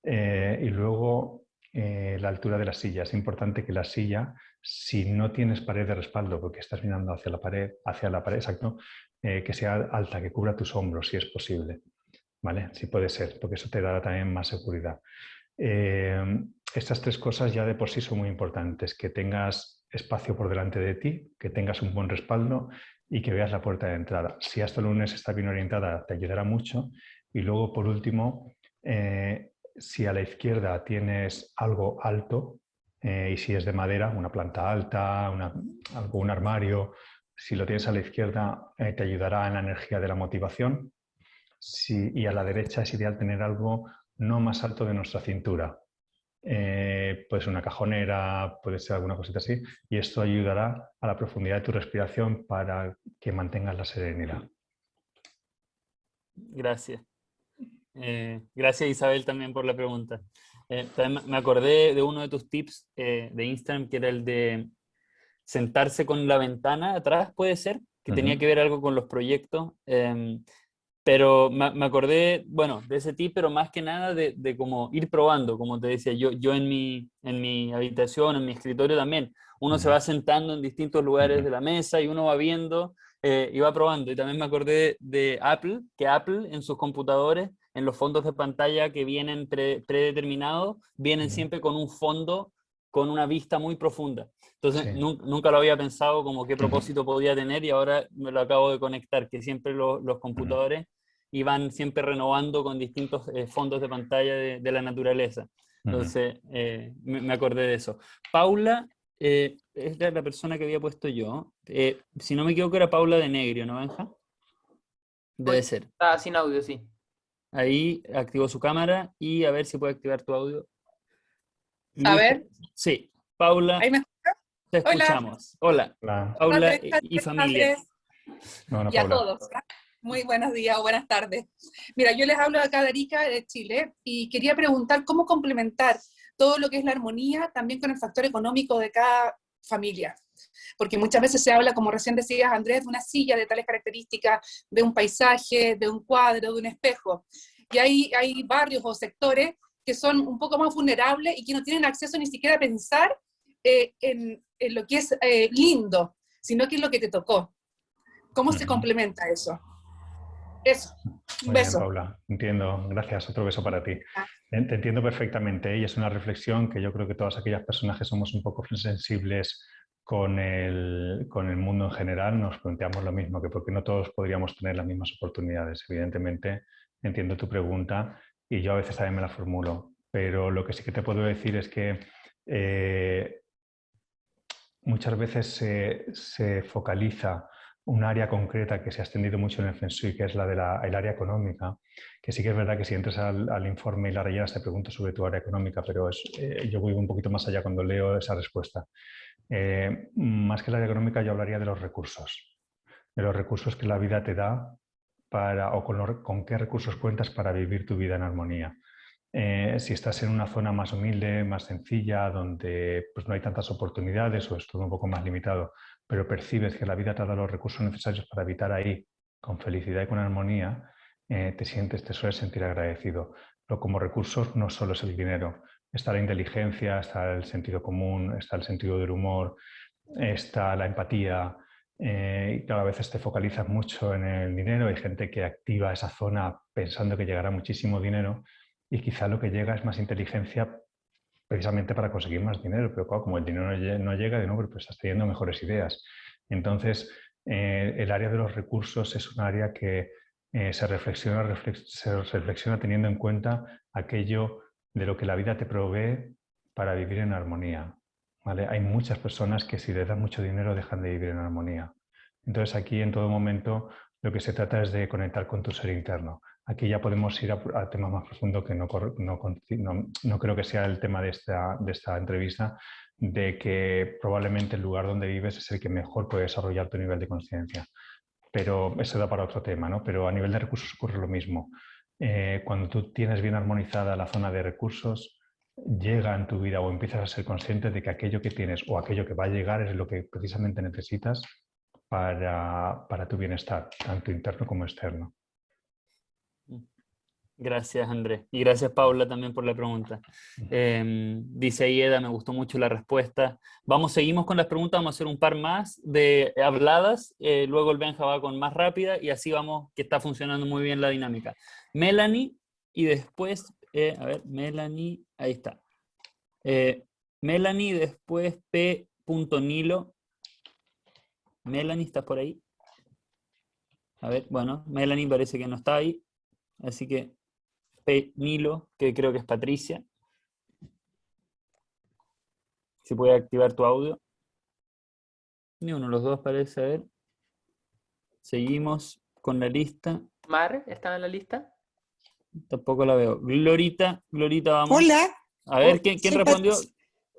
Y luego la altura de la silla. Es importante que la silla, si no tienes pared de respaldo porque estás mirando hacia la pared, exacto, que sea alta, que cubra tus hombros si es posible, ¿vale? Si puede ser, porque eso te dará también más seguridad. Estas tres cosas ya de por sí son muy importantes: que tengas espacio por delante de ti, que tengas un buen respaldo y que veas la puerta de entrada. Si hasta el lunes está bien orientada, te ayudará mucho. Y luego, por último, si a la izquierda tienes algo alto, y si es de madera, una planta alta, un armario, si lo tienes a la izquierda, te ayudará en la energía de la motivación. Y a la derecha es ideal tener algo no más alto de nuestra cintura. Puede ser una cajonera, puede ser alguna cosita así, y esto ayudará a la profundidad de tu respiración para que mantengas la serenidad. Gracias. Gracias, Isabel, también por la pregunta. También me acordé de uno de tus tips de Instagram, que era el de sentarse con la ventana atrás, puede ser, que tenía que ver algo con los proyectos. Pero me acordé, bueno, de ese tip, pero más que nada de como ir probando, como te decía, yo en mi habitación, en mi escritorio también, uno se va sentando en distintos lugares de la mesa y uno va viendo y va probando. Y también me acordé de Apple, que Apple en sus computadores, en los fondos de pantalla que vienen predeterminados, vienen siempre con un fondo con una vista muy profunda. Entonces, Sí. nunca lo había pensado como qué propósito podía tener y ahora me lo acabo de conectar, que siempre los computadores iban siempre renovando con distintos fondos de pantalla de la naturaleza. Entonces, me acordé de eso. Paula, esta es la persona que había puesto yo. Si no me equivoco, era Paula de Negrio, ¿no, Benja? Debe ser. Está sin audio, sí. Ahí activó su cámara y a ver si puede activar tu audio. A Listo. ver, Sí, Paula, ahí me escuchas. te Hola. escuchamos. Hola, Hola. Paula Buenas y tardes, familia. Andrés, No, y a Paula. todos. Muy buenos días o buenas tardes. Mira, yo les hablo de acá de Arica, de Chile, y quería preguntar cómo complementar todo lo que es la armonía también con el factor económico de cada familia. Porque muchas veces se habla, como recién decías, Andrés, de una silla de tales características, de un paisaje, de un cuadro, de un espejo. Y hay barrios o sectores que son un poco más vulnerables y que no tienen acceso ni siquiera a pensar en lo que es lindo, sino que es lo que te tocó. ¿Cómo se complementa eso? Eso. Un Muy bien, beso. Paula. Entiendo. Gracias. Otro beso para ti. Te entiendo perfectamente y es una reflexión que yo creo que todas aquellas personas que somos un poco sensibles con el mundo en general nos planteamos lo mismo, que porque no todos podríamos tener las mismas oportunidades. Evidentemente, entiendo tu pregunta y yo a veces también me la formulo, pero lo que sí que te puedo decir es que muchas veces se focaliza un área concreta que se ha extendido mucho en el Feng Shui, que es la el área económica, que sí que es verdad que si entras al informe y la rellenas te pregunto sobre tu área económica, pero yo voy un poquito más allá cuando leo esa respuesta. Más que el área económica yo hablaría de los recursos que la vida te da o con qué recursos cuentas para vivir tu vida en armonía. Si estás en una zona más humilde, más sencilla, donde pues, no hay tantas oportunidades o es todo un poco más limitado, pero percibes que la vida te ha dado los recursos necesarios para habitar ahí con felicidad y con armonía, te sueles sentir agradecido. Pero como recursos no solo es el dinero, está la inteligencia, está el sentido común, está el sentido del humor, está la empatía. Y claro, a veces te focalizas mucho en el dinero, hay gente que activa esa zona pensando que llegará muchísimo dinero y quizá lo que llega es más inteligencia precisamente para conseguir más dinero, pero claro, como el dinero no llega, de nuevo, pues estás teniendo mejores ideas. Entonces, el área de los recursos es un área que se reflexiona teniendo en cuenta aquello de lo que la vida te provee para vivir en armonía. ¿Vale? Hay muchas personas que si les das mucho dinero dejan de vivir en armonía. Entonces aquí en todo momento lo que se trata es de conectar con tu ser interno. Aquí ya podemos ir a temas más profundos que no creo que sea el tema de esta entrevista, de que probablemente el lugar donde vives es el que mejor puede desarrollar tu nivel de conciencia. Pero eso da para otro tema, ¿no? Pero a nivel de recursos ocurre lo mismo. Cuando tú tienes bien armonizada la zona de recursos, llega en tu vida o empiezas a ser consciente de que aquello que tienes o aquello que va a llegar es lo que precisamente necesitas para tu bienestar, tanto interno como externo. Gracias, Andrés. Y gracias, Paula, también por la pregunta. Dice Ieda, me gustó mucho la respuesta. Seguimos con las preguntas, vamos a hacer un par más de habladas, luego el Benja va con más rápida y así vamos, que está funcionando muy bien la dinámica. Melanie, y después, a ver, Melanie, ahí está. Melanie, después P. Nilo. Melanie, ¿estás por ahí? A ver, bueno, Melanie parece que no está ahí, así que P. Nilo, que creo que es Patricia. Si puede activar tu audio. Ni uno de los dos parece, a ver. Seguimos con la lista. ¿Mar está en la lista? Tampoco la veo. Glorita, vamos. Hola. A ver, ¿quién respondió?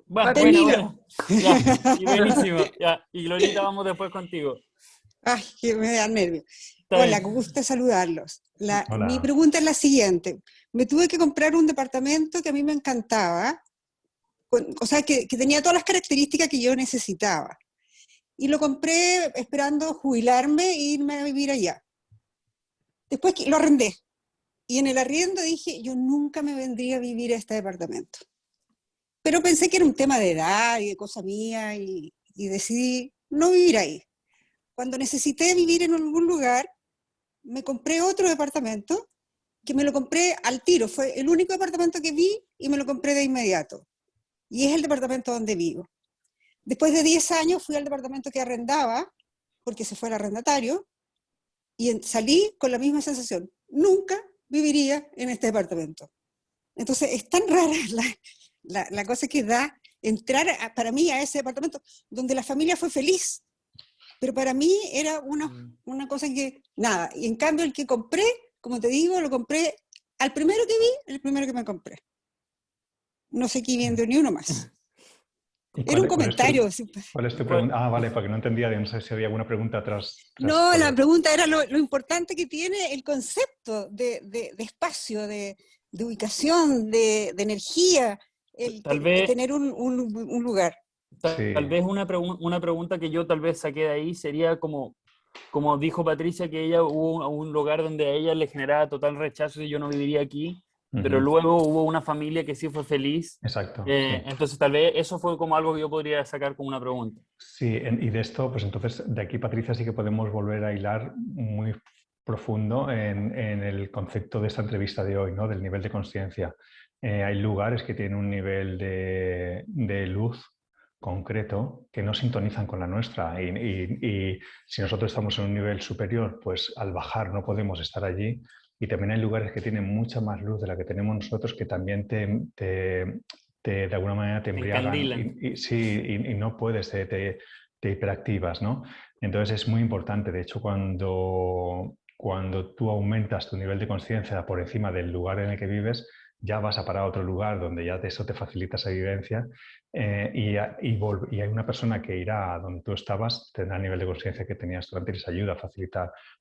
Bueno, Patricia. Ya, y buenísimo. Ya, y Glorita, vamos después contigo. Ay, que me da nervios. Está Hola, bien. gusto saludarlos. Hola. Mi pregunta es la siguiente. Me tuve que comprar un departamento que a mí me encantaba, o sea, que tenía todas las características que yo necesitaba. Y lo compré esperando jubilarme e irme a vivir allá. Después que lo arrendé. Y en el arriendo dije, yo nunca me vendría a vivir a este departamento. Pero pensé que era un tema de edad y de cosa mía y decidí no vivir ahí. Cuando necesité vivir en algún lugar, me compré otro departamento, que me lo compré al tiro. Fue el único departamento que vi y me lo compré de inmediato. Y es el departamento donde vivo. Después de 10 años fui al departamento que arrendaba, porque se fue el arrendatario, y salí con la misma sensación. Nunca viviría en este departamento. Entonces es tan rara la cosa que da entrar para mí a ese departamento donde la familia fue feliz, pero para mí era una cosa que nada. Y en cambio el que compré, como te digo, lo compré al primero que vi, el primero que me compré. No seguí viendo ni uno más. Era un comentario. ¿Cuál es tu pregunta? Ah, vale, porque no entendía, no sé si había alguna pregunta tras no, la pregunta era lo importante que tiene el concepto de espacio, de ubicación, de energía, tener un lugar. Tal vez una pregunta que yo tal vez saqué de ahí sería como dijo Patricia, que ella hubo un lugar donde a ella le generaba total rechazo y yo no viviría aquí, pero luego hubo una familia que sí fue feliz. Exacto. Sí. Entonces tal vez eso fue como algo que yo podría sacar como una pregunta. Sí, y de esto, pues entonces de aquí, Patricia, sí que podemos volver a hilar muy profundo en el concepto de esta entrevista de hoy, ¿no? Del nivel de conciencia. Hay lugares que tienen un nivel de luz concreto que no sintonizan con la nuestra y si nosotros estamos en un nivel superior, pues al bajar no podemos estar allí. Y también hay lugares que tienen mucha más luz de la que tenemos nosotros que también de alguna manera te embriagan y no puedes, te hiperactivas, ¿no? Entonces es muy importante. De hecho, cuando tú aumentas tu nivel de conciencia por encima del lugar en el que vives, ya vas a parar a otro lugar donde ya eso te facilita esa vivencia y hay una persona que irá a donde tú estabas, tendrá el nivel de conciencia que tenías tú antes y les ayuda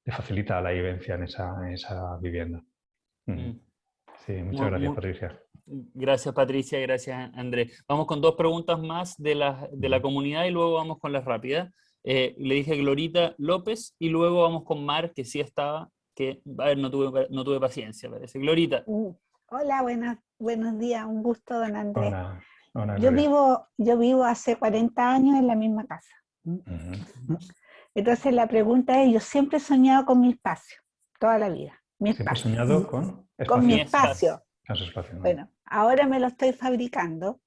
te facilita la vivencia en esa vivienda. Sí, muchas gracias, Patricia. Gracias, Patricia, gracias, Andrés. Vamos con 2 preguntas más de la comunidad y luego vamos con las rápidas. Le dije Glorita López y luego vamos con Mar, que sí estaba, que a ver, no tuve paciencia, parece. Glorita. Hola, buenos días, un gusto, don Andrés. Hola, yo vivo hace 40 años en la misma casa. Entonces la pregunta es, yo siempre he soñado con mi espacio, toda la vida. ¿Siempre has soñado con espacio? Con mi espacio. Con su espacio, ¿no? Bueno, ahora me lo estoy fabricando.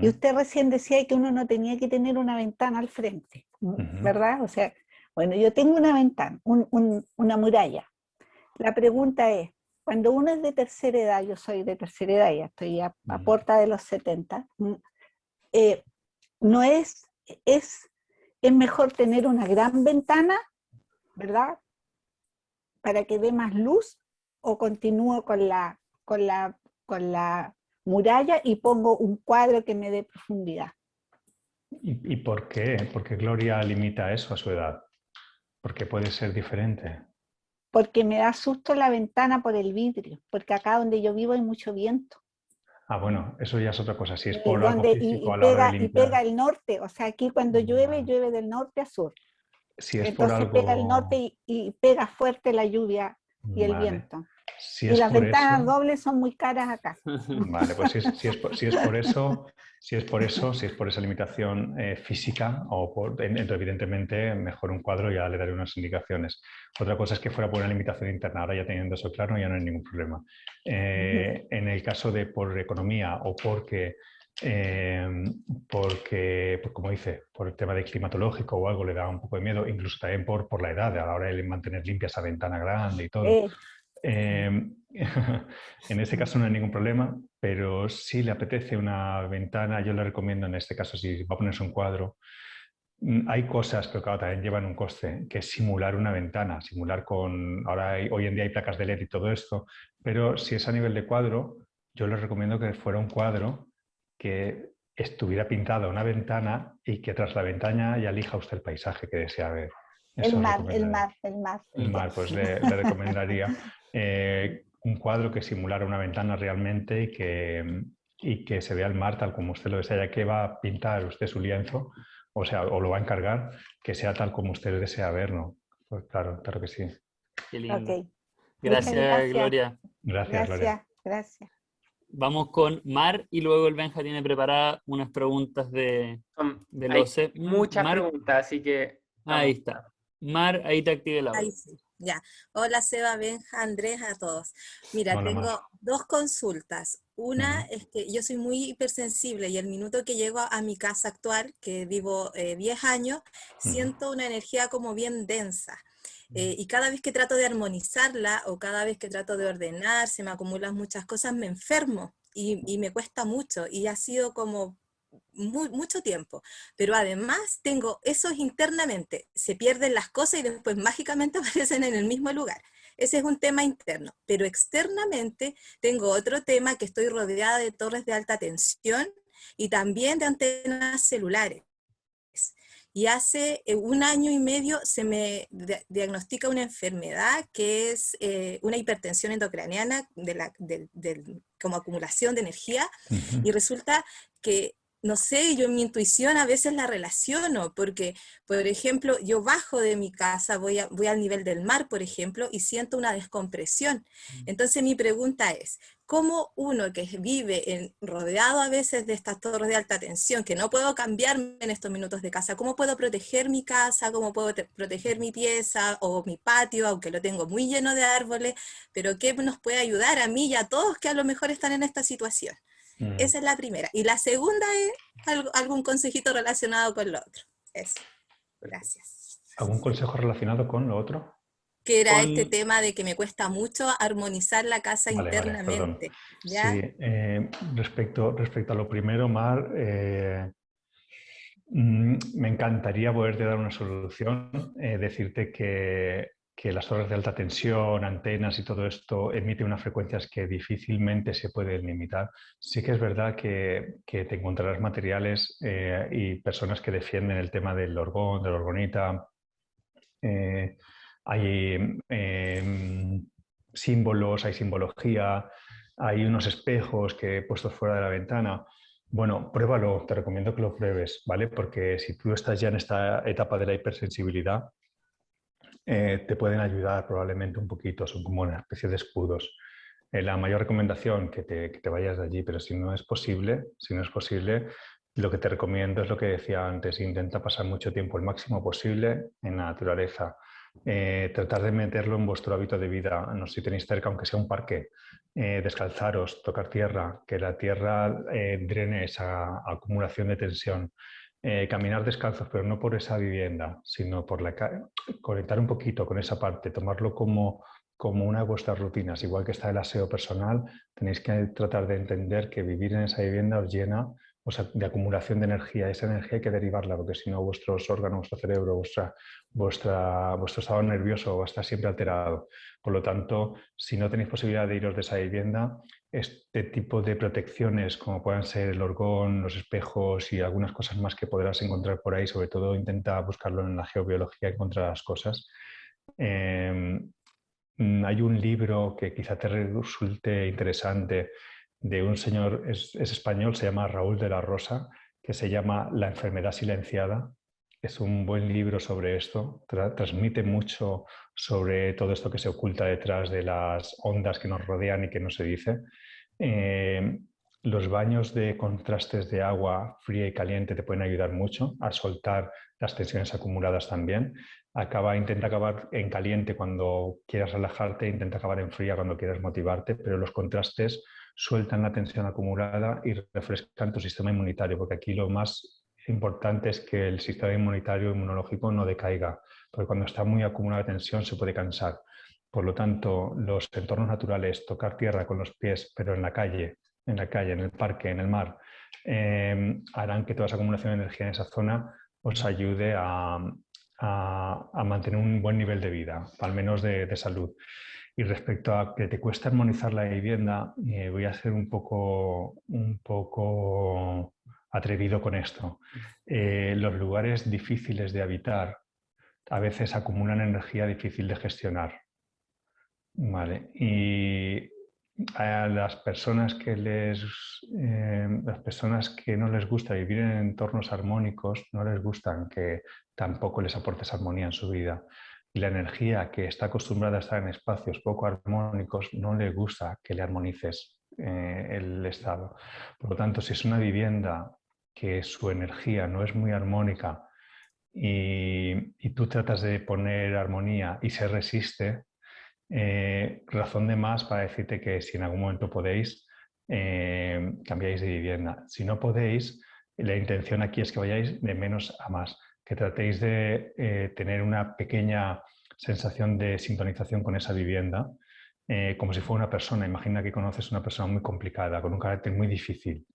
Y usted recién decía que uno no tenía que tener una ventana al frente, ¿verdad? O sea, bueno, yo tengo una ventana, una muralla. La pregunta es, cuando uno es de tercera edad, yo soy de tercera edad, ya estoy a puerta de los 70, no es mejor tener una gran ventana, ¿verdad? Para que dé más luz, o continúo con la muralla y pongo un cuadro que me dé profundidad. ¿Y por qué? ¿Por qué Gloria limita eso a su edad? Porque puede ser diferente. Porque me da susto la ventana por el vidrio, porque acá donde yo vivo hay mucho viento. Ah, bueno, eso ya es otra cosa. Si es por algo físico a la hora de y limpiar. pega el norte, o sea, aquí cuando llueve del norte a sur. Si es entonces por algo... pega el norte y pega fuerte la lluvia y el viento. Y las ventanas dobles son muy caras acá. Vale, pues si es por esa limitación física, entonces evidentemente mejor un cuadro, ya le daré unas indicaciones. Otra cosa es que fuera por una limitación interna, ahora ya teniendo eso claro ya no hay ningún problema. En el caso de por economía o porque, pues como dice, por el tema de climatológico o algo le da un poco de miedo, incluso también por la edad, a la hora de mantener limpia esa ventana grande y todo. En este caso no hay ningún problema, pero si le apetece una ventana, yo le recomiendo en este caso, si va a ponerse un cuadro, hay cosas que claro, también llevan un coste, que es simular una ventana, hoy en día hay placas de LED y todo esto, pero si es a nivel de cuadro, yo le recomiendo que fuera un cuadro que estuviera pintada una ventana y que tras la ventana ya elija usted el paisaje que desea ver. El mar, pues le recomendaría un cuadro que simulara una ventana realmente y que se vea el mar tal como usted lo desea, ya que va a pintar usted su lienzo, o lo va a encargar, que sea tal como usted desea verlo. Pues claro que sí. Qué lindo. Okay. Gracias, gracias. Gloria. Gracias, Gloria. Gracias. Vamos con Mar y luego el Benja tiene preparadas unas preguntas de Hay Loce. muchas Mar, preguntas, así que... ahí está. Mar, ahí te activé el audio. Ahí sí, ya. Hola Seba, Benja, Andrés, a todos. Mira, Hola, tengo Mar. dos consultas. Una es que yo soy muy hipersensible y el minuto que llego a mi casa actual, que vivo 10 años, siento una energía como bien densa. Y cada vez que trato de armonizarla o cada vez que trato de ordenar, se me acumulan muchas cosas, me enfermo y me cuesta mucho. Y ha sido como mucho tiempo, pero además tengo esos internamente, se pierden las cosas y después mágicamente aparecen en el mismo lugar. Ese es un tema interno, pero externamente tengo otro tema, que estoy rodeada de torres de alta tensión y también de antenas celulares. Y hace 1 año y medio se me diagnostica una enfermedad que es una hipertensión endocraniana como acumulación de energía, y resulta que no sé, yo en mi intuición a veces la relaciono, porque, por ejemplo, yo bajo de mi casa, voy al nivel del mar, por ejemplo, y siento una descompresión. Entonces mi pregunta es, ¿cómo uno que vive rodeado a veces de estas torres de alta tensión, que no puedo cambiarme en estos minutos de casa, cómo puedo proteger mi casa, cómo puedo proteger mi pieza o mi patio, aunque lo tengo muy lleno de árboles, pero qué nos puede ayudar a mí y a todos que a lo mejor están en esta situación? Esa es la primera. Y la segunda es algún consejito relacionado con lo otro. Eso. Gracias. ¿Algún consejo relacionado con lo otro? Que era este tema de que me cuesta mucho armonizar la casa internamente. ¿Ya? Sí, respecto a lo primero, Mar, me encantaría poderte dar una solución, decirte que las torres de alta tensión, antenas y todo esto emite unas frecuencias que difícilmente se pueden imitar. Sí que es verdad que te encontrarás materiales y personas que defienden el tema del orgón, de la orgonita. Hay símbolos, hay simbología, hay unos espejos que puestos fuera de la ventana. Bueno, pruébalo, te recomiendo que lo pruebes, ¿vale? Porque si tú estás ya en esta etapa de la hipersensibilidad, te pueden ayudar probablemente un poquito, son como una especie de escudos. La mayor recomendación que te vayas de allí, pero si no es posible, lo que te recomiendo es lo que decía antes: intenta pasar mucho tiempo, el máximo posible, en la naturaleza. Tratar de meterlo en vuestro hábito de vida. No sé si tenéis cerca, aunque sea un parque, descalzaros, tocar tierra, que la tierra drene esa acumulación de tensión. Caminar descalzos, pero no por esa vivienda, sino por conectar un poquito con esa parte, tomarlo como una de vuestras rutinas. Igual que está el aseo personal, tenéis que tratar de entender que vivir en esa vivienda os llena de acumulación de energía. Esa energía hay que derivarla, porque si no vuestros órganos, vuestro cerebro, vuestro estado nervioso va a estar siempre alterado. Por lo tanto, si no tenéis posibilidad de iros de esa vivienda, este tipo de protecciones, como puedan ser el orgón, los espejos y algunas cosas más que podrás encontrar por ahí, sobre todo intenta buscarlo en la geobiología, encontrar las cosas. Hay un libro que quizá te resulte interesante, de un señor, es español, se llama Raúl de la Rosa, que se llama La enfermedad silenciada. Es un buen libro sobre esto, transmite mucho sobre todo esto que se oculta detrás de las ondas que nos rodean y que no se dice. Los baños de contrastes de agua fría y caliente te pueden ayudar mucho a soltar las tensiones acumuladas también. Intenta acabar en caliente cuando quieras relajarte, intenta acabar en fría cuando quieras motivarte, pero los contrastes sueltan la tensión acumulada y refrescan tu sistema inmunitario, porque aquí lo más importante es que el sistema inmunológico no decaiga, porque cuando está muy acumulada tensión se puede cansar. Por lo tanto, los entornos naturales, tocar tierra con los pies, pero en la calle, en el parque, en el mar, harán que toda esa acumulación de energía en esa zona os ayude a mantener un buen nivel de vida, al menos de salud. Y respecto a que te cuesta armonizar la vivienda, voy a ser un poco atrevido con esto. Los lugares difíciles de habitar a veces acumulan energía difícil de gestionar. Vale. Y a las personas que no les gusta vivir en entornos armónicos, no les gustan que tampoco les aportes armonía en su vida. y la energía que está acostumbrada a estar en espacios poco armónicos no le gusta que le armonices el estado. Por lo tanto, si es una vivienda que su energía no es muy armónica y tú tratas de poner armonía y se resiste, razón de más para decirte que si en algún momento podéis, cambiáis de vivienda. Si no podéis, la intención aquí es que vayáis de menos a más, que tratéis de tener una pequeña sensación de sintonización con esa vivienda, como si fuera una persona. Imagina que conoces una persona muy complicada, con un carácter muy difícil.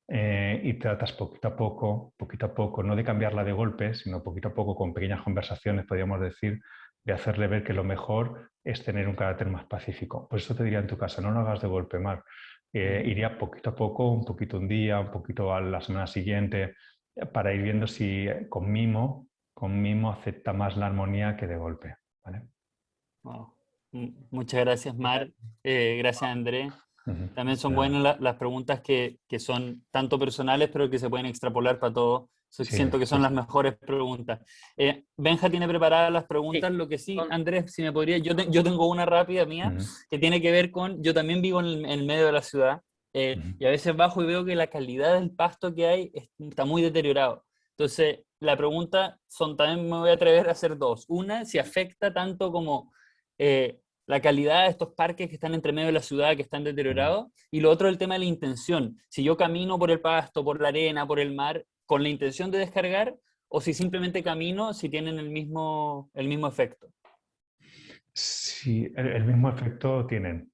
Y tratas poquito a poco, no de cambiarla de golpe, sino poquito a poco, con pequeñas conversaciones, podríamos decir, de hacerle ver que lo mejor es tener un carácter más pacífico. Por eso te diría en tu casa, no lo hagas de golpe, Mar. Iría poquito a poco, un poquito un día, un poquito a la semana siguiente, para ir viendo si con mimo acepta más la armonía que de golpe. ¿Vale? Wow. Muchas gracias, Mar. Gracias, Andrés. También son buenas las preguntas que son tanto personales, pero que se pueden extrapolar para todo. Sí, siento que son las mejores preguntas. Benja tiene preparadas las preguntas, lo que sí, Andrés, si me podría, yo tengo una rápida mía, que tiene que ver con, yo también vivo en el medio de la ciudad, y a veces bajo y veo que la calidad del pasto que hay está muy deteriorado. Entonces, la pregunta también me voy a atrever a hacer dos. Una, si afecta tanto como la calidad de estos parques que están entre medio de la ciudad, que están deteriorados, y lo otro, el tema de la intención. Si yo camino por el pasto, por la arena, por el mar, con la intención de descargar, o si simplemente camino, si tienen el mismo efecto. Sí, el mismo efecto tienen.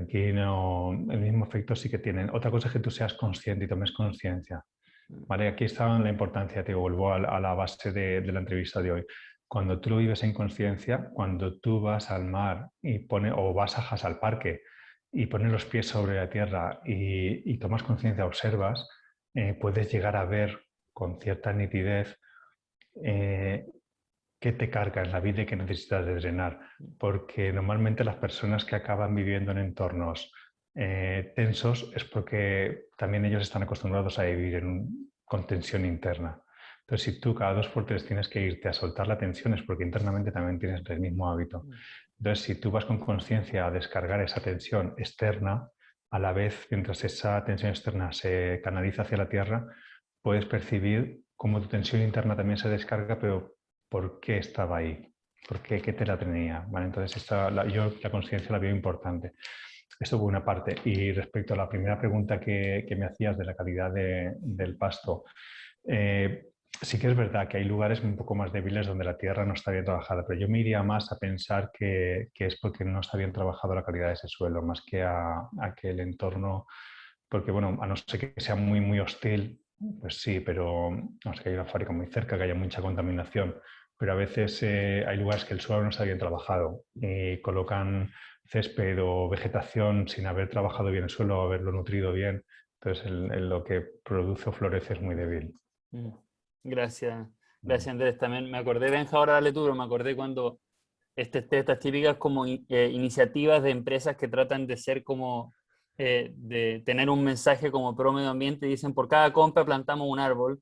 Aquí no, el mismo efecto sí que tienen. Otra cosa es que tú seas consciente y tomes conciencia. ¿Vale? Aquí está la importancia, te vuelvo a la base de la entrevista de hoy. Cuando tú lo vives en conciencia, cuando tú vas al mar o bajas al parque y pones los pies sobre la tierra y tomas conciencia, observas, puedes llegar a ver con cierta nitidez qué te carga en la vida y qué necesitas de drenar. Porque normalmente las personas que acaban viviendo en entornos tensos es porque también ellos están acostumbrados a vivir con tensión interna. Entonces, si tú cada 2 por 3 tienes que irte a soltar la tensión es porque internamente también tienes el mismo hábito. Entonces, si tú vas con conciencia a descargar esa tensión externa, a la vez, mientras esa tensión externa se canaliza hacia la tierra, puedes percibir cómo tu tensión interna también se descarga, pero ¿por qué estaba ahí? ¿Por qué? ¿Qué te la tenía? ¿Vale? Entonces, yo la conciencia la veo importante. Esto por una parte. Y respecto a la primera pregunta que me hacías de la calidad del pasto, sí que es verdad que hay lugares un poco más débiles donde la tierra no está bien trabajada, pero yo me iría más a pensar que es porque no está bien trabajado la calidad de ese suelo, más que a que el entorno, porque bueno, a no ser que sea muy, muy hostil, pues sí, pero no sé, que hay una fábrica muy cerca, que haya mucha contaminación, pero a veces hay lugares que el suelo no está bien trabajado y colocan césped o vegetación sin haber trabajado bien el suelo, haberlo nutrido bien, entonces lo que produce o florece es muy débil. Gracias, Andrés. También me acordé, Benja, ahora dale tú, pero me acordé cuando estas típicas como iniciativas de empresas que tratan de ser como, de tener un mensaje como pro medio ambiente, dicen por cada compra plantamos un árbol.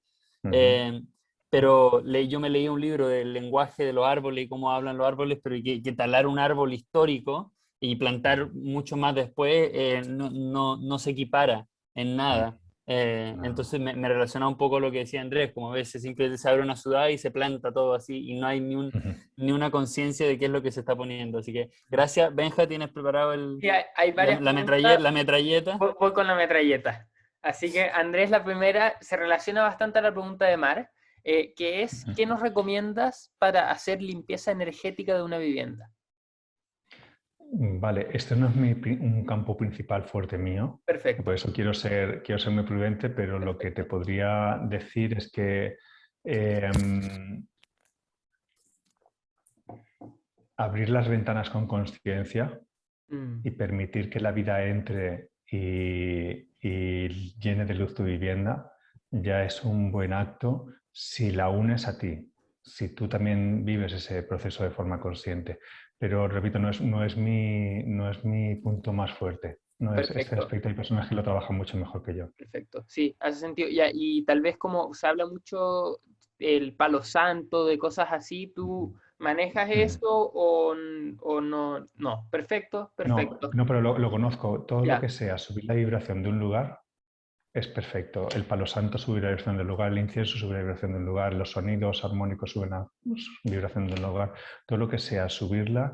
Pero yo me leí un libro del lenguaje de los árboles y cómo hablan los árboles, pero que talar un árbol histórico y plantar mucho más después no se equipara en nada. Entonces me relaciona un poco lo que decía Andrés, como a veces simplemente se abre una ciudad y se planta todo así y no hay ni una conciencia de qué es lo que se está poniendo. Así que gracias. Benja, ¿tienes preparado Sí, hay varias la metralleta? Voy con la metralleta. Así que Andrés, la primera se relaciona bastante a la pregunta de Mar, que es, ¿qué nos recomiendas para hacer limpieza energética de una vivienda? Vale, este no es un campo principal fuerte mío. Perfecto. Por eso quiero ser muy prudente, pero lo que te podría decir es que abrir las ventanas con conciencia y permitir que la vida entre y llene de luz tu vivienda ya es un buen acto si la unes a ti, si tú también vives ese proceso de forma consciente. Pero repito, no es mi punto más fuerte. No es este aspecto. Hay personas que lo trabajan mucho mejor que yo. Perfecto, sí, hace sentido. Y tal vez como se habla mucho del palo santo, de cosas así, ¿tú ¿Manejas eso o no? No, perfecto, perfecto. No, pero lo conozco. Todo Ya. lo que sea subir la vibración de un lugar es perfecto. El palo santo subir la vibración del lugar, el incienso subir la vibración del lugar, los sonidos armónicos suben la vibración del lugar. Todo lo que sea subirla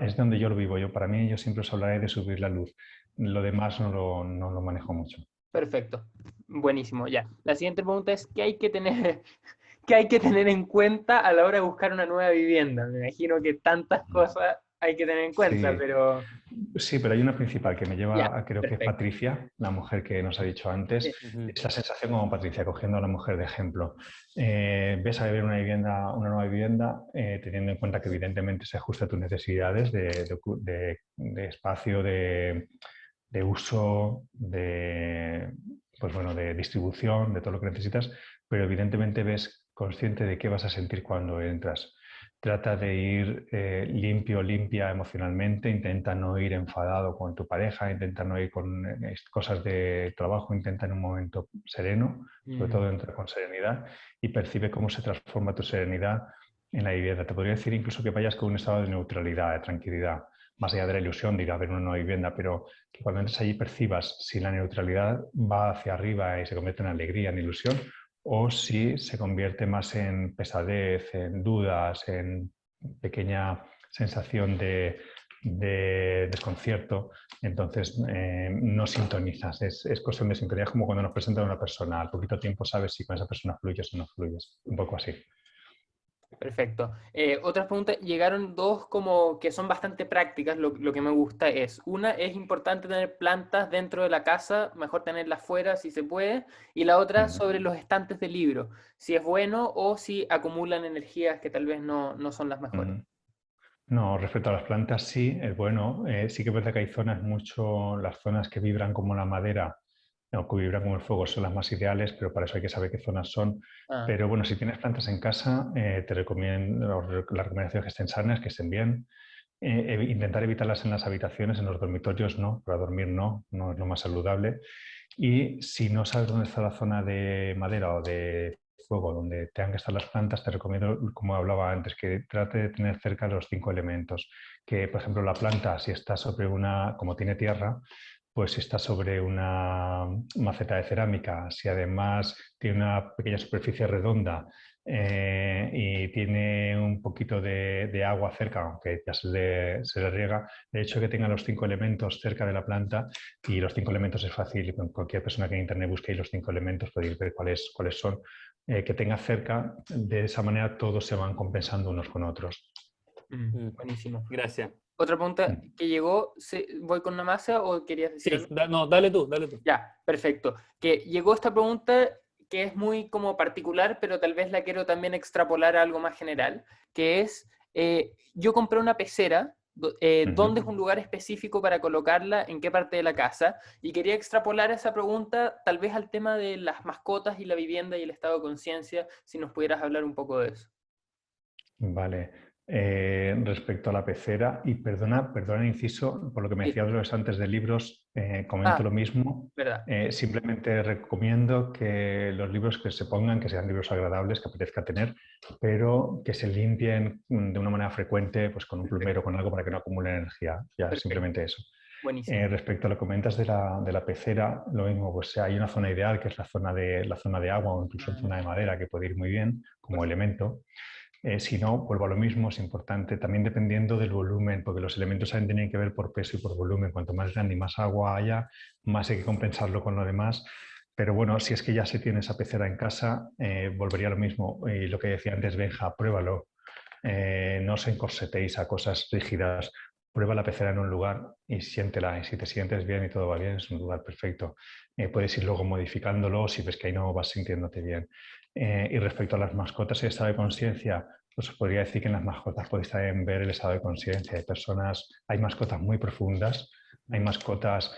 es donde yo lo vivo. Para mí, yo siempre os hablaré de subir la luz. Lo demás no lo manejo mucho. Perfecto. Buenísimo, ya. La siguiente pregunta es, ¿qué hay que tener en cuenta a la hora de buscar una nueva vivienda? Me imagino que tantas cosas hay que tener en cuenta, Sí. pero... Sí, pero hay una principal que me lleva Ya, a, creo que es perfecto. Patricia, la mujer que nos ha dicho antes. Sí. Es la sensación como Patricia, cogiendo a la mujer de ejemplo. Ves a ver una nueva vivienda, teniendo en cuenta que evidentemente se ajusta a tus necesidades de espacio, de uso, pues bueno, de distribución, de todo lo que necesitas, pero evidentemente ves consciente de qué vas a sentir cuando entras. Trata de ir limpia emocionalmente, intenta no ir enfadado con tu pareja, intenta no ir con cosas de trabajo, intenta en un momento sereno, sobre todo entra con serenidad y percibe cómo se transforma tu serenidad en la vivienda. Te podría decir incluso que vayas con un estado de neutralidad, de tranquilidad, más allá de la ilusión de ir a ver una nueva vivienda, pero que cuando entres allí percibas si la neutralidad va hacia arriba y se convierte en alegría, en ilusión, o si se convierte más en pesadez, en dudas, en pequeña sensación de desconcierto. Entonces no sintonizas, es cuestión de sintonía, como cuando nos presentan a una persona, al poquito tiempo sabes si con esa persona fluyes o no fluyes, un poco así. Perfecto. Otras preguntas, llegaron dos como que son bastante prácticas, lo que me gusta es, una, es importante tener plantas dentro de la casa, mejor tenerlas fuera si se puede, y la otra sobre los estantes de libros, si es bueno o si acumulan energías que tal vez no son las mejores. No, respecto a las plantas sí, es bueno. Sí que es verdad que hay zonas las zonas que vibran como la madera o que vibran como el fuego son las más ideales, pero para eso hay que saber qué zonas son. Pero bueno, si tienes plantas en casa, te recomiendo, la recomendación es que estén sanas, que estén bien. Intentar evitarlas en las habitaciones, en los dormitorios no, para dormir no es lo más saludable. Y si no sabes dónde está la zona de madera o de fuego donde tengan que estar las plantas, te recomiendo, como hablaba antes, que trate de tener cerca los 5 elementos. Que, por ejemplo, la planta, si está sobre como tiene tierra, pues si está sobre una maceta de cerámica, si además tiene una pequeña superficie redonda y tiene un poquito de agua cerca, aunque ya se le riega, de hecho que tenga los 5 elementos cerca de la planta, y los 5 elementos es fácil, con cualquier persona que en internet busque los 5 elementos podéis ver cuáles son, que tenga cerca, de esa manera todos se van compensando unos con otros. Buenísimo. Gracias. Otra pregunta que llegó, ¿voy con Namasia o querías decir algo? No, dale tú. Ya, perfecto. Que llegó esta pregunta que es muy como particular, pero tal vez la quiero también extrapolar a algo más general, que es, yo compré una pecera, ¿dónde es un lugar específico para colocarla? ¿En qué parte de la casa? Y quería extrapolar esa pregunta tal vez al tema de las mascotas y la vivienda y el estado de conciencia, si nos pudieras hablar un poco de eso. Vale. Respecto a la pecera, y perdona inciso, por lo que me decías antes de libros, comento lo mismo. Simplemente recomiendo que los libros que se pongan, que sean libros agradables, que apetezca tener, pero que se limpien de una manera frecuente, pues con un plumero, con algo para que no acumule energía. Ya, simplemente eso. Respecto a lo que comentas de la pecera, lo mismo, pues hay una zona ideal, que es la zona de agua o incluso zona de madera, que puede ir muy bien como elemento. Si no, vuelvo a lo mismo, es importante también dependiendo del volumen, porque los elementos también tienen que ver por peso y por volumen. Cuanto más grande y más agua haya, más hay que compensarlo con lo demás. Pero bueno, si es que ya se tiene esa pecera en casa, volvería a lo mismo. Y lo que decía antes Benja, pruébalo. No os encorsetéis a cosas rígidas. Prueba la pecera en un lugar y siéntela. Y si te sientes bien y todo va bien, es un lugar perfecto. Puedes ir luego modificándolo si ves que ahí no vas sintiéndote bien. Y respecto a las mascotas y el estado de conciencia, pues os podría decir que en las mascotas podéis también ver el estado de conciencia. Hay mascotas muy profundas, hay mascotas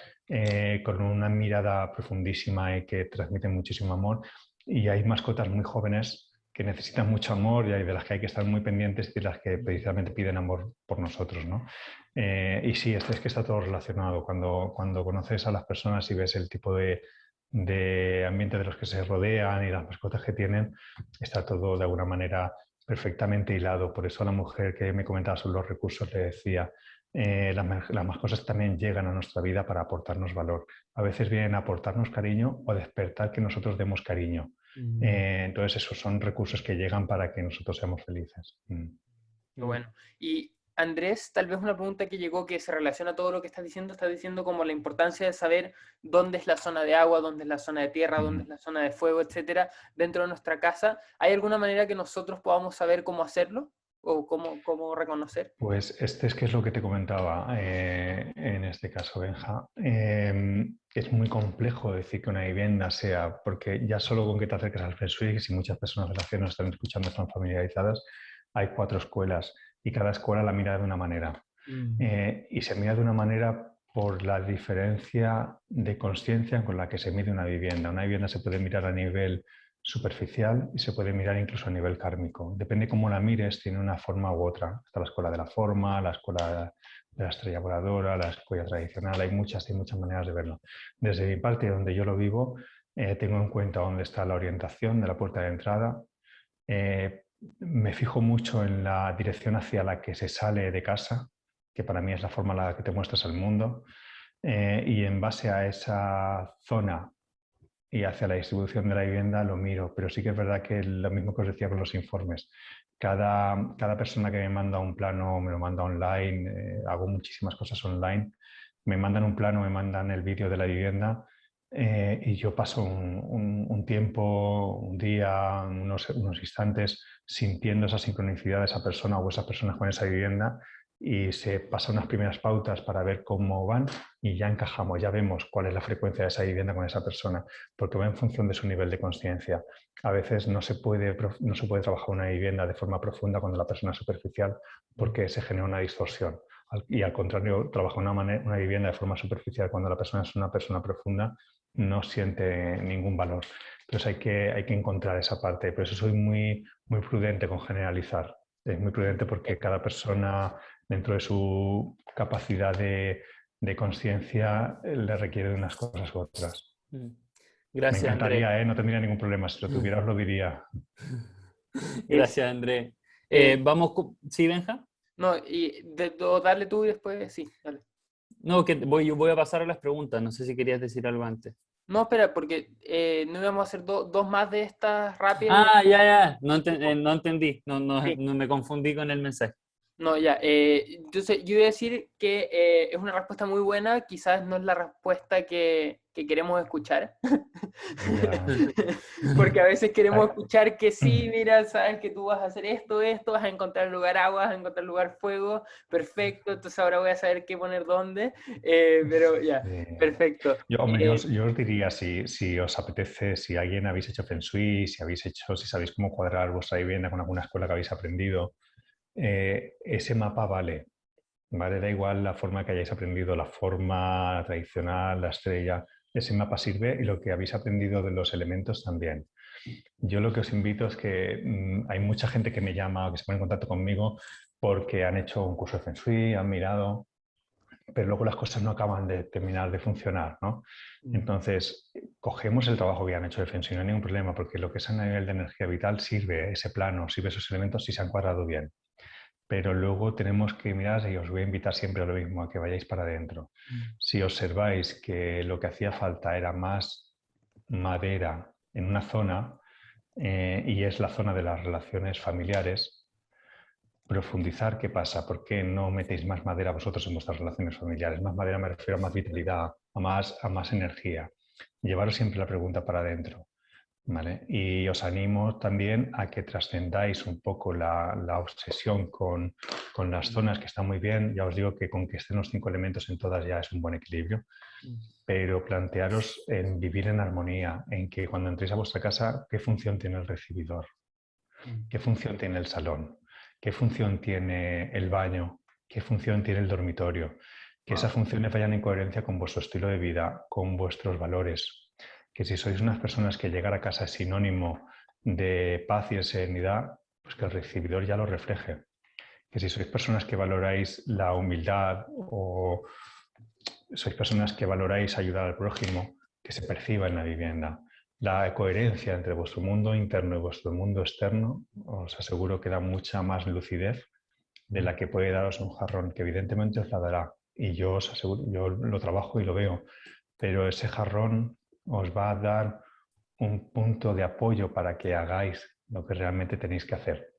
con una mirada profundísima y que transmiten muchísimo amor, y hay mascotas muy jóvenes que necesitan mucho amor y hay de las que hay que estar muy pendientes y de las que precisamente piden amor por nosotros, ¿no? Y sí, es que está todo relacionado. Cuando conoces a las personas y ves el tipo de ambiente de los que se rodean y las mascotas que tienen, está todo de alguna manera perfectamente hilado. Por eso a la mujer que me comentaba sobre los recursos le decía, las más cosas también llegan a nuestra vida para aportarnos valor. A veces vienen a aportarnos cariño o despertar que nosotros demos cariño. Entonces esos son recursos que llegan para que nosotros seamos felices. Bueno, y Andrés, tal vez una pregunta que llegó que se relaciona a todo lo que estás diciendo como la importancia de saber dónde es la zona de agua, dónde es la zona de tierra, dónde es la zona de fuego, etcétera, dentro de nuestra casa. ¿Hay alguna manera que nosotros podamos saber cómo hacerlo o cómo reconocer? Pues es que es lo que te comentaba en este caso, Benja. Es muy complejo decir que una vivienda sea, porque ya solo con que te acerques al Feng Shui, si muchas personas de la que nos están escuchando están familiarizadas, hay 4 escuelas y cada escuela la mira de una manera. Y se mira de una manera por la diferencia de conciencia con la que se mide una vivienda. Una vivienda se puede mirar a nivel superficial y se puede mirar incluso a nivel kármico. Depende cómo la mires, tiene una forma u otra. Está la escuela de la forma, la escuela de la estrella voladora, la escuela tradicional, hay muchas maneras de verlo. Desde mi parte, donde yo lo vivo, tengo en cuenta dónde está la orientación de la puerta de entrada. Me fijo mucho en la dirección hacia la que se sale de casa, que para mí es la forma en la que te muestras al mundo, y en base a esa zona y hacia la distribución de la vivienda lo miro, pero sí que es verdad que lo mismo que os decía con los informes. Cada persona que me manda un plano me lo manda online, hago muchísimas cosas online, me mandan un plano, me mandan el vídeo de la vivienda y yo paso un tiempo, un día, unos instantes sintiendo esa sincronicidad de esa persona o esas personas con esa vivienda y se pasan unas primeras pautas para ver cómo van y ya encajamos, ya vemos cuál es la frecuencia de esa vivienda con esa persona, porque va en función de su nivel de conciencia. A veces no se puede trabajar una vivienda de forma profunda cuando la persona es superficial porque se genera una distorsión. Y al contrario, trabajar una vivienda de forma superficial cuando la persona es una persona profunda no siente ningún valor. Entonces hay que encontrar esa parte. Por eso soy muy prudente con generalizar. Es muy prudente porque cada persona, dentro de su capacidad de conciencia, le requiere de unas cosas u otras. Gracias, me encantaría, André. no tendría ningún problema. Si lo tuviera, os lo diría. Gracias, André. Vamos con... ¿Sí, Benja? No, y dale tú y después sí, dale. No, que voy a pasar a las preguntas. No sé si querías decir algo antes. No, espera, porque no íbamos a hacer dos más de estas rápidas. Ah, ya. No entendí. Sí. No me confundí con el mensaje. No, ya. Entonces, yo iba a decir que es una respuesta muy buena. Quizás no es la respuesta que queremos escuchar. Porque a veces queremos escuchar que sí, mira, sabes que tú vas a hacer esto, vas a encontrar lugar agua, vas a encontrar lugar fuego, perfecto, entonces ahora voy a saber qué poner dónde, pero ya, perfecto. Yo os diría, si os apetece, si alguien habéis hecho Feng Shui, si sabéis cómo cuadrar vuestra vivienda con alguna escuela que habéis aprendido, ese mapa vale, da igual la forma que hayáis aprendido, la forma tradicional, la estrella, ese mapa sirve y lo que habéis aprendido de los elementos también. Yo lo que os invito es que hay mucha gente que me llama o que se pone en contacto conmigo porque han hecho un curso de Feng Shui, han mirado, pero luego las cosas no acaban de terminar de funcionar, ¿no? Entonces, cogemos el trabajo que han hecho de Feng Shui, no hay ningún problema, porque lo que es a nivel de energía vital sirve ese plano, sirve esos elementos si se han cuadrado bien. Pero luego tenemos que mirar, y os voy a invitar siempre a lo mismo, a que vayáis para adentro. Si observáis que lo que hacía falta era más madera en una zona, y es la zona de las relaciones familiares, profundizar qué pasa, por qué no metéis más madera vosotros en vuestras relaciones familiares. Más madera me refiero a más vitalidad, a más energía. Llevaros siempre la pregunta para adentro. ¿Vale? Y os animo también a que trascendáis un poco la obsesión con las zonas, que está muy bien. Ya os digo que con que estén los 5 elementos en todas ya es un buen equilibrio. Pero plantearos en vivir en armonía, en que cuando entréis a vuestra casa, ¿qué función tiene el recibidor? ¿Qué función tiene el salón? ¿Qué función tiene el baño? ¿Qué función tiene el dormitorio? Que esas funciones vayan en coherencia con vuestro estilo de vida, con vuestros valores. Que si sois unas personas que llegar a casa es sinónimo de paz y de serenidad, pues que el recibidor ya lo refleje. Que si sois personas que valoráis la humildad o sois personas que valoráis ayudar al prójimo, que se perciba en la vivienda. La coherencia entre vuestro mundo interno y vuestro mundo externo, os aseguro que da mucha más lucidez de la que puede daros un jarrón, que evidentemente os la dará. Y yo os aseguro, yo lo trabajo y lo veo, pero ese jarrón os va a dar un punto de apoyo para que hagáis lo que realmente tenéis que hacer.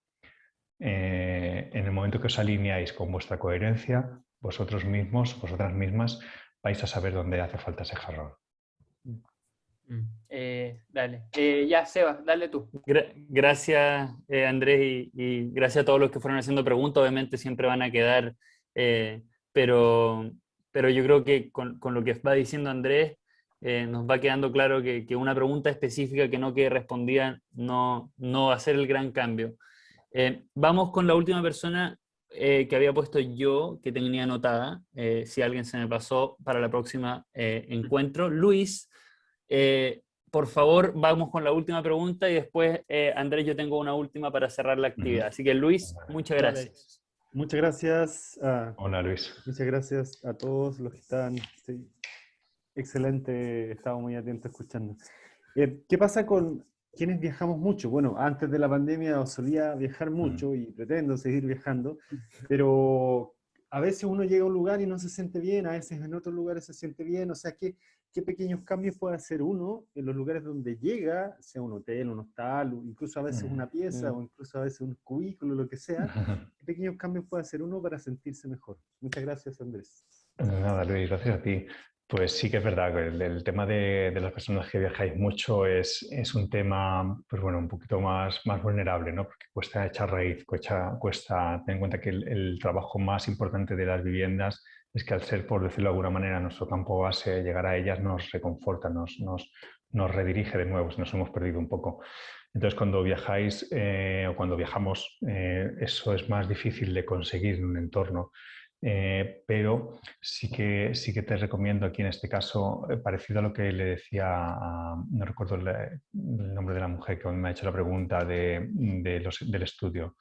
En el momento que os alineáis con vuestra coherencia, vosotros mismos, vosotras mismas, vais a saber dónde hace falta ese jarrón. Dale. Ya, Seba, dale tú. Gracias, Andrés, y gracias a todos los que fueron haciendo preguntas. Obviamente siempre van a quedar, pero yo creo que con lo que va diciendo Andrés, nos va quedando claro que una pregunta específica que no quede respondida no va a ser el gran cambio. Vamos con la última persona que había puesto yo, que tenía anotada, si alguien se me pasó para la próxima encuentro. Luis, por favor, vamos con la última pregunta y después, Andrés, yo tengo una última para cerrar la actividad. Así que, Luis, muchas gracias. Muchas gracias. Hola, Luis. Muchas gracias a todos los que están. Sí, excelente, estaba muy atento escuchando. ¿Qué pasa con quienes viajamos mucho? Bueno, antes de la pandemia solía viajar mucho y pretendo seguir viajando, pero a veces uno llega a un lugar y no se siente bien, a veces en otros lugares se siente bien, o sea, ¿qué pequeños cambios puede hacer uno en los lugares donde llega, sea un hotel, un hostal, o incluso a veces una pieza, o incluso a veces un cubículo, lo que sea? ¿Qué pequeños cambios puede hacer uno para sentirse mejor? Muchas gracias, Andrés. Nada, Luis, gracias a ti. Pues sí que es verdad que el tema de las personas que viajáis mucho es un tema, pues bueno, un poquito más vulnerable, ¿no? Porque cuesta echar raíz, cuesta tener en cuenta que el trabajo más importante de las viviendas es que, al ser, por decirlo de alguna manera, nuestro campo base, llegar a ellas nos reconforta, nos redirige de nuevo, si nos hemos perdido un poco. Entonces, cuando viajáis o cuando viajamos, eso es más difícil de conseguir en un entorno. Pero sí que te recomiendo aquí en este caso, parecido a lo que le decía, no recuerdo el nombre de la mujer que me ha hecho la pregunta del estudio.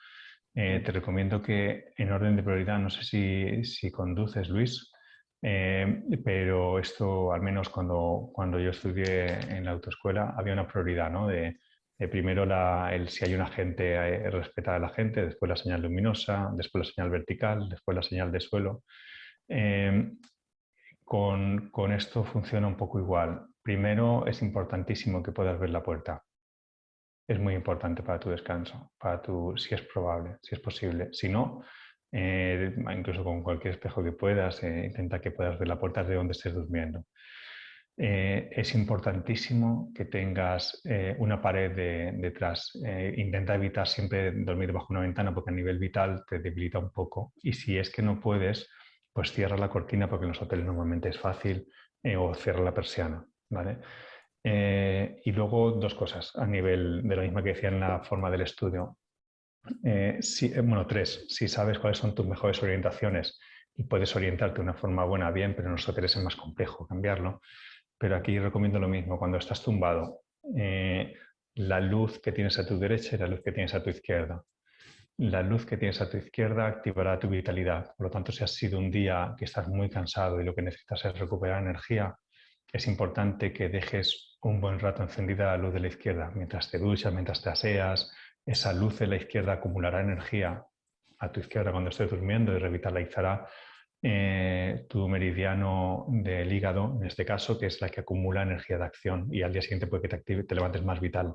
Te recomiendo que, en orden de prioridad, no sé si conduces, Luis, pero esto, al menos cuando yo estudié en la autoescuela, había una prioridad, ¿no? De primero si hay un agente, respetar a la gente, después la señal luminosa, después la señal vertical, después la señal de suelo. Con esto funciona un poco igual. Primero, es importantísimo que puedas ver la puerta. Es muy importante para tu descanso, si es probable, si es posible. Si no, incluso con cualquier espejo que puedas, intenta que puedas ver la puerta de donde estés durmiendo. Es importantísimo que tengas una pared detrás. Intenta evitar siempre dormir bajo una ventana, porque a nivel vital te debilita un poco. Y si es que no puedes, pues cierra la cortina, porque en los hoteles normalmente es fácil, o cierra la persiana, ¿vale? Y luego, dos cosas a nivel de lo mismo que decía en la forma del estudio. Bueno, tres. Si sabes cuáles son tus mejores orientaciones y puedes orientarte de una forma buena, bien, pero en los hoteles es más complejo cambiarlo. Pero aquí recomiendo lo mismo. Cuando estás tumbado, la luz que tienes a tu derecha y la luz que tienes a tu izquierda. La luz que tienes a tu izquierda activará tu vitalidad. Por lo tanto, si has sido un día que estás muy cansado y lo que necesitas es recuperar energía, es importante que dejes un buen rato encendida la luz de la izquierda. Mientras te duchas, mientras te aseas, esa luz de la izquierda acumulará energía a tu izquierda cuando estés durmiendo y revitalizará tu meridiano del hígado, en este caso, que es la que acumula energía de acción, y al día siguiente puede que te levantes más vital.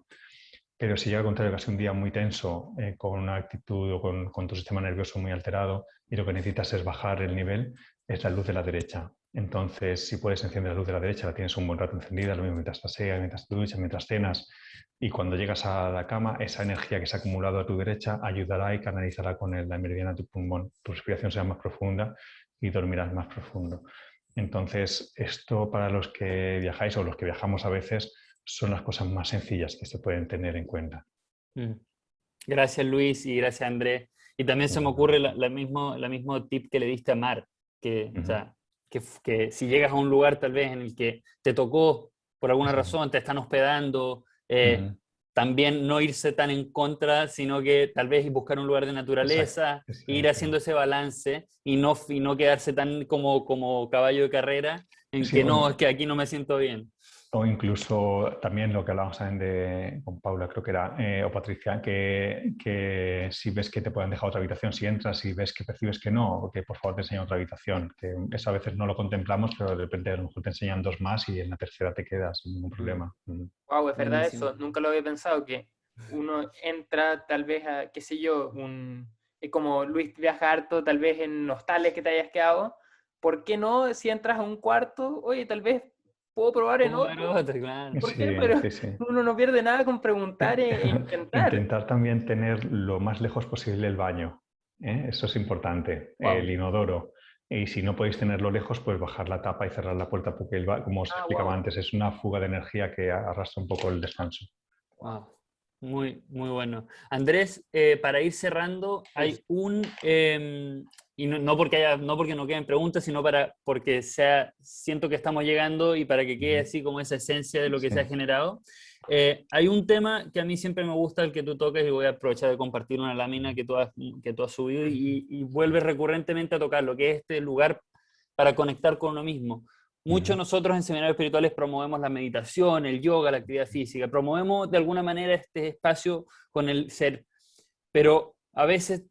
Pero si llega al contrario, que es un día muy tenso, con una actitud o con tu sistema nervioso muy alterado, y lo que necesitas es bajar el nivel, es la luz de la derecha. Entonces, si puedes encender la luz de la derecha, la tienes un buen rato encendida, lo mismo mientras te aseas, mientras te duchas, mientras cenas, y cuando llegas a la cama, esa energía que se ha acumulado a tu derecha ayudará y canalizará con la meridiana a tu pulmón. Tu respiración será más profunda y dormirás más profundo. Entonces, esto, para los que viajáis o los que viajamos a veces, son las cosas más sencillas que se pueden tener en cuenta. Gracias, Luis, y gracias, Andrés. Y también se me ocurre la mismo tip que le diste a Mar, o sea, que si llegas a un lugar tal vez en el que te tocó por alguna razón, te están hospedando, también no irse tan en contra, sino que tal vez buscar un lugar de naturaleza, ir haciendo ese balance y no quedarse tan como caballo de carrera en que no, es que aquí no me siento bien. O incluso también lo que hablábamos también con Paula, creo que era, o Patricia, que si ves que te pueden dejar otra habitación, si entras y ves que percibes que no, que por favor te enseñan otra habitación. Que eso a veces no lo contemplamos, pero de repente a lo mejor te enseñan 2 más y en la tercera te quedas sin ningún problema. Wow, es verdad Buenísimo. eso. Nunca lo había pensado, que uno entra tal vez a, qué sé yo, como Luis viaja harto, tal vez en hostales que te hayas quedado. ¿Por qué no si entras a un cuarto? Oye, tal vez puedo probar en otro. Claro. ¿Por qué? Sí, Pero sí, sí. uno no pierde nada con preguntar e intentar. Intentar también tener lo más lejos posible el baño, ¿eh? Eso es importante. Wow. El inodoro. Y si no podéis tenerlo lejos, pues bajar la tapa y cerrar la puerta, porque como os explicaba wow. antes, es una fuga de energía que arrastra un poco el descanso. Wow. Muy, muy bueno. Andrés, para ir cerrando, hay y no porque no queden preguntas, sino porque siento que estamos llegando y para que quede así como esa esencia de lo que Sí. se ha generado. Hay un tema que a mí siempre me gusta, el que tú toques, y voy a aprovechar de compartir una lámina que tú has subido y vuelves recurrentemente a tocarlo, que es este lugar para conectar con uno mismo. Muchos nosotros en seminarios espirituales promovemos la meditación, el yoga, la actividad física, promovemos de alguna manera este espacio con el ser, pero a veces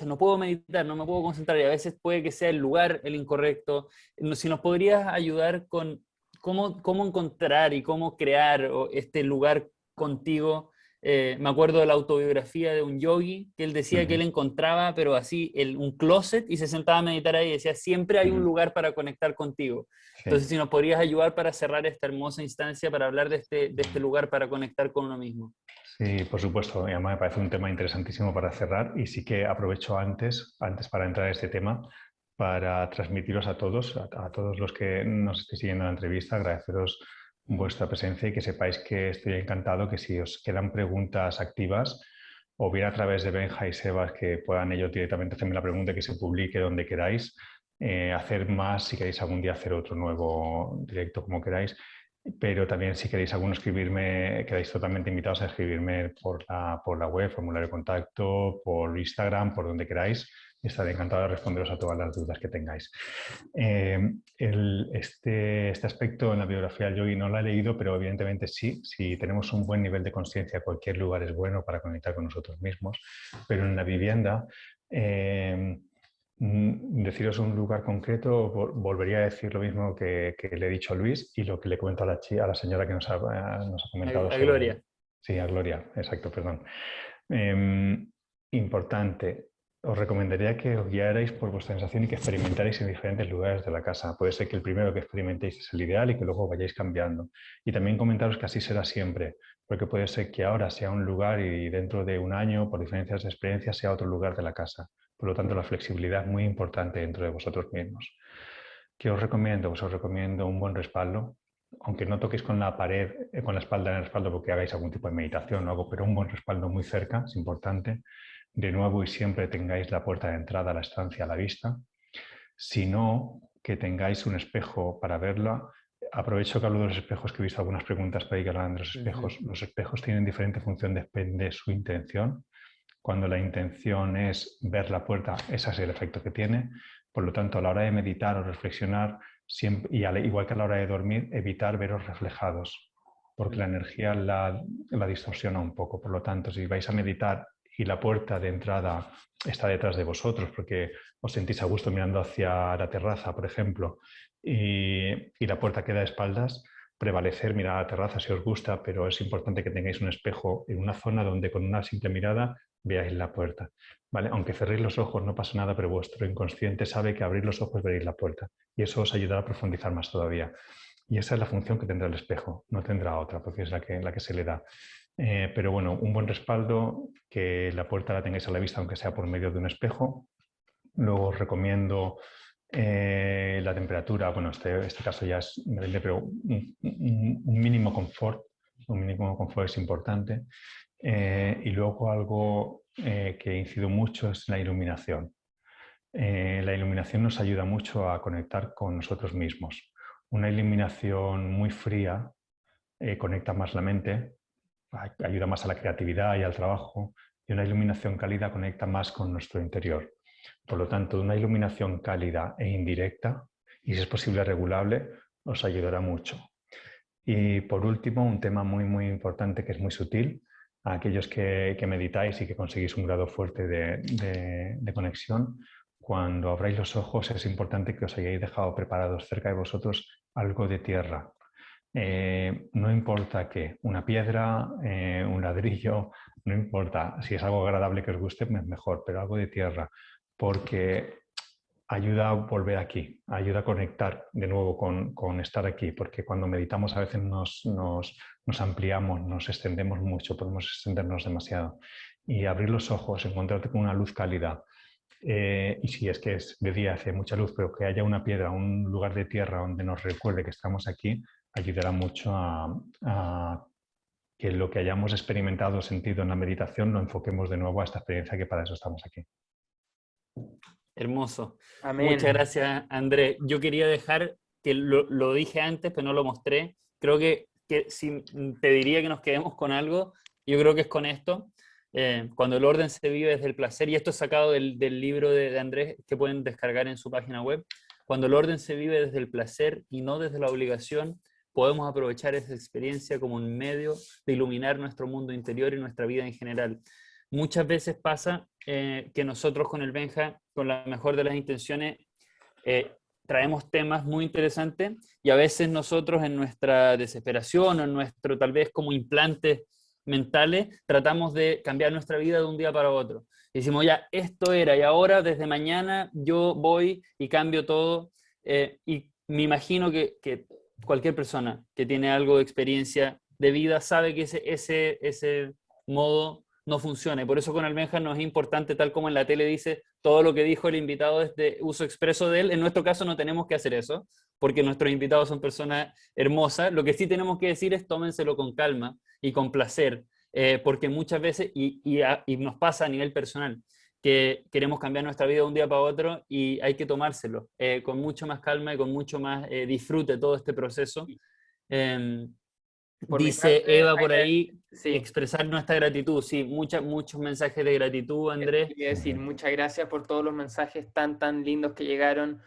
no puedo meditar, no me puedo concentrar y a veces puede que sea el lugar el incorrecto. Si nos podrías ayudar con cómo encontrar y cómo crear este lugar contigo. Me acuerdo de la autobiografía de un yogi que él decía que él encontraba, pero así, un closet y se sentaba a meditar ahí y decía, siempre hay un lugar para conectar contigo. Sí. Entonces, si nos podrías ayudar para cerrar esta hermosa instancia, para hablar de este lugar para conectar con uno mismo. Sí, por supuesto. Y además me parece un tema interesantísimo para cerrar y sí que aprovecho antes para entrar a este tema, para transmitiros a todos los que nos estéis siguiendo en la entrevista, agradeceros vuestra presencia y que sepáis que estoy encantado que si os quedan preguntas activas, o bien a través de Benja y Sebas, que puedan ellos directamente hacerme la pregunta y que se publique donde queráis, hacer más, si queréis algún día hacer otro nuevo directo como queráis, pero también si queréis alguno escribirme, quedáis totalmente invitados a escribirme por la web, formulario de contacto, por Instagram, por donde queráis. Estaré encantado de responderos a todas las dudas que tengáis. Este aspecto en la biografía del yogi no lo he leído, pero evidentemente sí, si tenemos un buen nivel de conciencia, cualquier lugar es bueno para conectar con nosotros mismos, pero en la vivienda, deciros un lugar concreto, volvería a decir lo mismo que le he dicho a Luis y lo que le comento a la señora que nos ha comentado. A Gloria. Sí, a Gloria, exacto, perdón. Importante. Os recomendaría que os guiarais por vuestra sensación y que experimentarais en diferentes lugares de la casa. Puede ser que el primero que experimentéis es el ideal y que luego vayáis cambiando. Y también comentaros que así será siempre, porque puede ser que ahora sea un lugar y dentro de un año, por diferencias de experiencia, sea otro lugar de la casa. Por lo tanto, la flexibilidad es muy importante dentro de vosotros mismos. ¿Qué os recomiendo? Pues os recomiendo un buen respaldo, aunque no toquéis con la pared, con la espalda en el respaldo porque hagáis algún tipo de meditación o algo, pero un buen respaldo muy cerca es importante. De nuevo y siempre tengáis la puerta de entrada a la estancia a la vista. Si no, que tengáis un espejo para verla. Aprovecho que hablo de los espejos, que he visto algunas preguntas para ir hablando de los espejos. Los espejos tienen diferente función, depende de su intención. Cuando la intención es ver la puerta, ese es el efecto que tiene. Por lo tanto, a la hora de meditar o reflexionar, siempre, igual que a la hora de dormir, evitar veros reflejados, porque la energía la distorsiona un poco. Por lo tanto, si vais a meditar y la puerta de entrada está detrás de vosotros porque os sentís a gusto mirando hacia la terraza, por ejemplo, y la puerta queda de espaldas, prevalecer, mirar a la terraza si os gusta, pero es importante que tengáis un espejo en una zona donde con una simple mirada veáis la puerta. ¿Vale? Aunque cerréis los ojos no pasa nada, pero vuestro inconsciente sabe que abrir los ojos veréis la puerta y eso os ayudará a profundizar más todavía. Y esa es la función que tendrá el espejo, no tendrá otra, porque es la que se le da. Pero bueno, un buen respaldo, que la puerta la tengáis a la vista, aunque sea por medio de un espejo. Luego os recomiendo la temperatura, bueno, este caso ya es nivel de, pero un mínimo confort. Un mínimo confort es importante. Y luego algo que incido mucho es la iluminación. La iluminación nos ayuda mucho a conectar con nosotros mismos. Una iluminación muy fría conecta más la mente, ayuda más a la creatividad y al trabajo, y una iluminación cálida conecta más con nuestro interior. Por lo tanto, una iluminación cálida e indirecta, y si es posible regulable, os ayudará mucho. Y por último, un tema muy, muy importante que es muy sutil, a aquellos que meditáis y que conseguís un grado fuerte de conexión, cuando abráis los ojos es importante que os hayáis dejado preparados cerca de vosotros algo de tierra. No importa qué, una piedra, un ladrillo, no importa, si es algo agradable que os guste, mejor, pero algo de tierra, porque ayuda a volver aquí, ayuda a conectar de nuevo con estar aquí, porque cuando meditamos a veces nos ampliamos, nos extendemos mucho, podemos extendernos demasiado. Y abrir los ojos, encontrarte con una luz cálida, y si es que es de día, hace mucha luz, pero que haya una piedra, un lugar de tierra donde nos recuerde que estamos aquí, ayudará mucho a que lo que hayamos experimentado o sentido en la meditación lo enfoquemos de nuevo a esta experiencia, que para eso estamos aquí. Hermoso. Amén. Muchas gracias, Andrés. Yo quería dejar, que lo dije antes, pero no lo mostré. Creo que si pediría que nos quedemos con algo, yo creo que es con esto. Cuando el orden se vive desde el placer, y esto es sacado del libro de Andrés, que pueden descargar en su página web. Cuando el orden se vive desde el placer y no desde la obligación, podemos aprovechar esa experiencia como un medio de iluminar nuestro mundo interior y nuestra vida en general. Muchas veces pasa que nosotros con el Benja, con la mejor de las intenciones, traemos temas muy interesantes y a veces nosotros en nuestra desesperación o en nuestro tal vez como implantes mentales tratamos de cambiar nuestra vida de un día para otro. Y decimos ya, esto era y ahora desde mañana yo voy y cambio todo, y me imagino que cualquier persona que tiene algo de experiencia de vida sabe que ese modo no funciona. Y por eso con el Benja nos es importante, tal como en la tele dice, todo lo que dijo el invitado es de uso expreso de él. En nuestro caso no tenemos que hacer eso, porque nuestros invitados son personas hermosas. Lo que sí tenemos que decir es tómenselo con calma y con placer, porque muchas veces, y nos pasa a nivel personal, que queremos cambiar nuestra vida de un día para otro y hay que tomárselo con mucho más calma y con mucho más disfrute todo este proceso. Dice parte, Eva por ahí, sí, expresar nuestra gratitud. Sí, muchos mensajes de gratitud, Andrés. Quería decir, muchas gracias por todos los mensajes tan lindos que llegaron,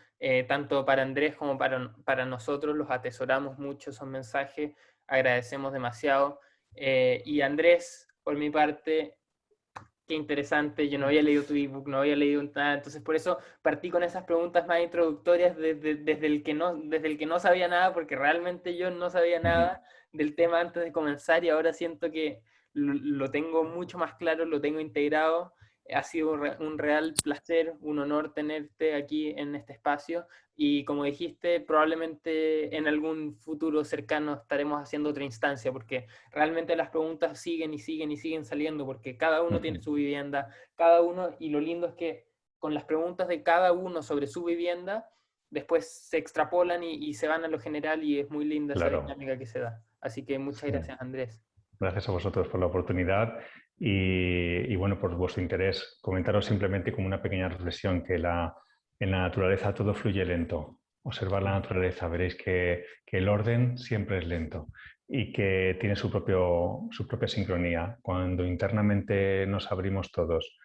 tanto para Andrés como para nosotros. Los atesoramos mucho esos mensajes, agradecemos demasiado. Y Andrés, por mi parte, qué interesante, yo no había leído tu ebook, no había leído nada, entonces por eso partí con esas preguntas más introductorias desde el que no sabía nada, porque realmente yo no sabía nada del tema antes de comenzar y ahora siento que lo tengo mucho más claro, lo tengo integrado. Ha sido un real placer, un honor tenerte aquí en este espacio y como dijiste, probablemente en algún futuro cercano estaremos haciendo otra instancia porque realmente las preguntas siguen y siguen y siguen saliendo porque cada uno tiene su vivienda, cada uno, y lo lindo es que con las preguntas de cada uno sobre su vivienda después se extrapolan y se van a lo general y es muy linda esa dinámica que se da. Así que muchas gracias, Andrés. Gracias a vosotros por la oportunidad y bueno, por vuestro interés. Comentaros simplemente como una pequeña reflexión que en la naturaleza todo fluye lento. Observar la naturaleza, veréis que el orden siempre es lento y que tiene su propia sincronía. Cuando internamente nos abrimos todos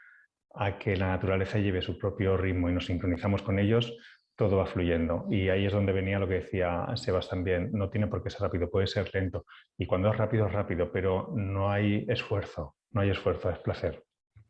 a que la naturaleza lleve su propio ritmo y nos sincronizamos con ellos, todo va fluyendo. Y ahí es donde venía lo que decía Sebas también. No tiene por qué ser rápido, puede ser lento. Y cuando es rápido, pero no hay esfuerzo, es placer.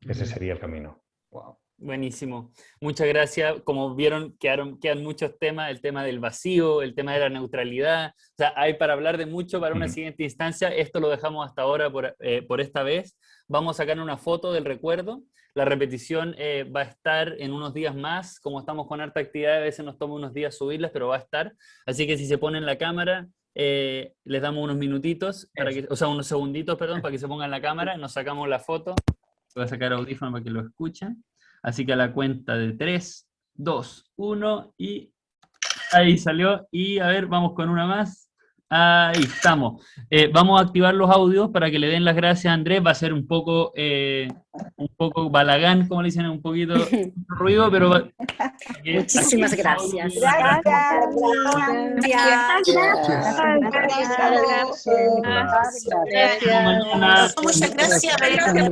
Ese sería el camino. Wow. Buenísimo. Muchas gracias. Como vieron, quedan muchos temas, el tema del vacío, el tema de la neutralidad. O sea, hay para hablar de mucho para una siguiente instancia. Esto lo dejamos hasta ahora por esta vez. Vamos a sacar una foto del recuerdo. La repetición va a estar en unos días más. Como estamos con harta actividad, a veces nos toma unos días subirlas, pero va a estar. Así que si se ponen la cámara, les damos unos minutitos, unos segunditos, perdón, para que se pongan la cámara. Nos sacamos la foto. Voy a sacar audífono para que lo escuchen. Así que a la cuenta de 3, 2, 1 y ahí salió. Y a ver, vamos con una más. Ahí estamos. Vamos a activar los audios para que le den las gracias a Andrés. Va a ser un poco balagán, como le dicen, un poquito ruido, pero... Muchísimas gracias. Muchas gracias.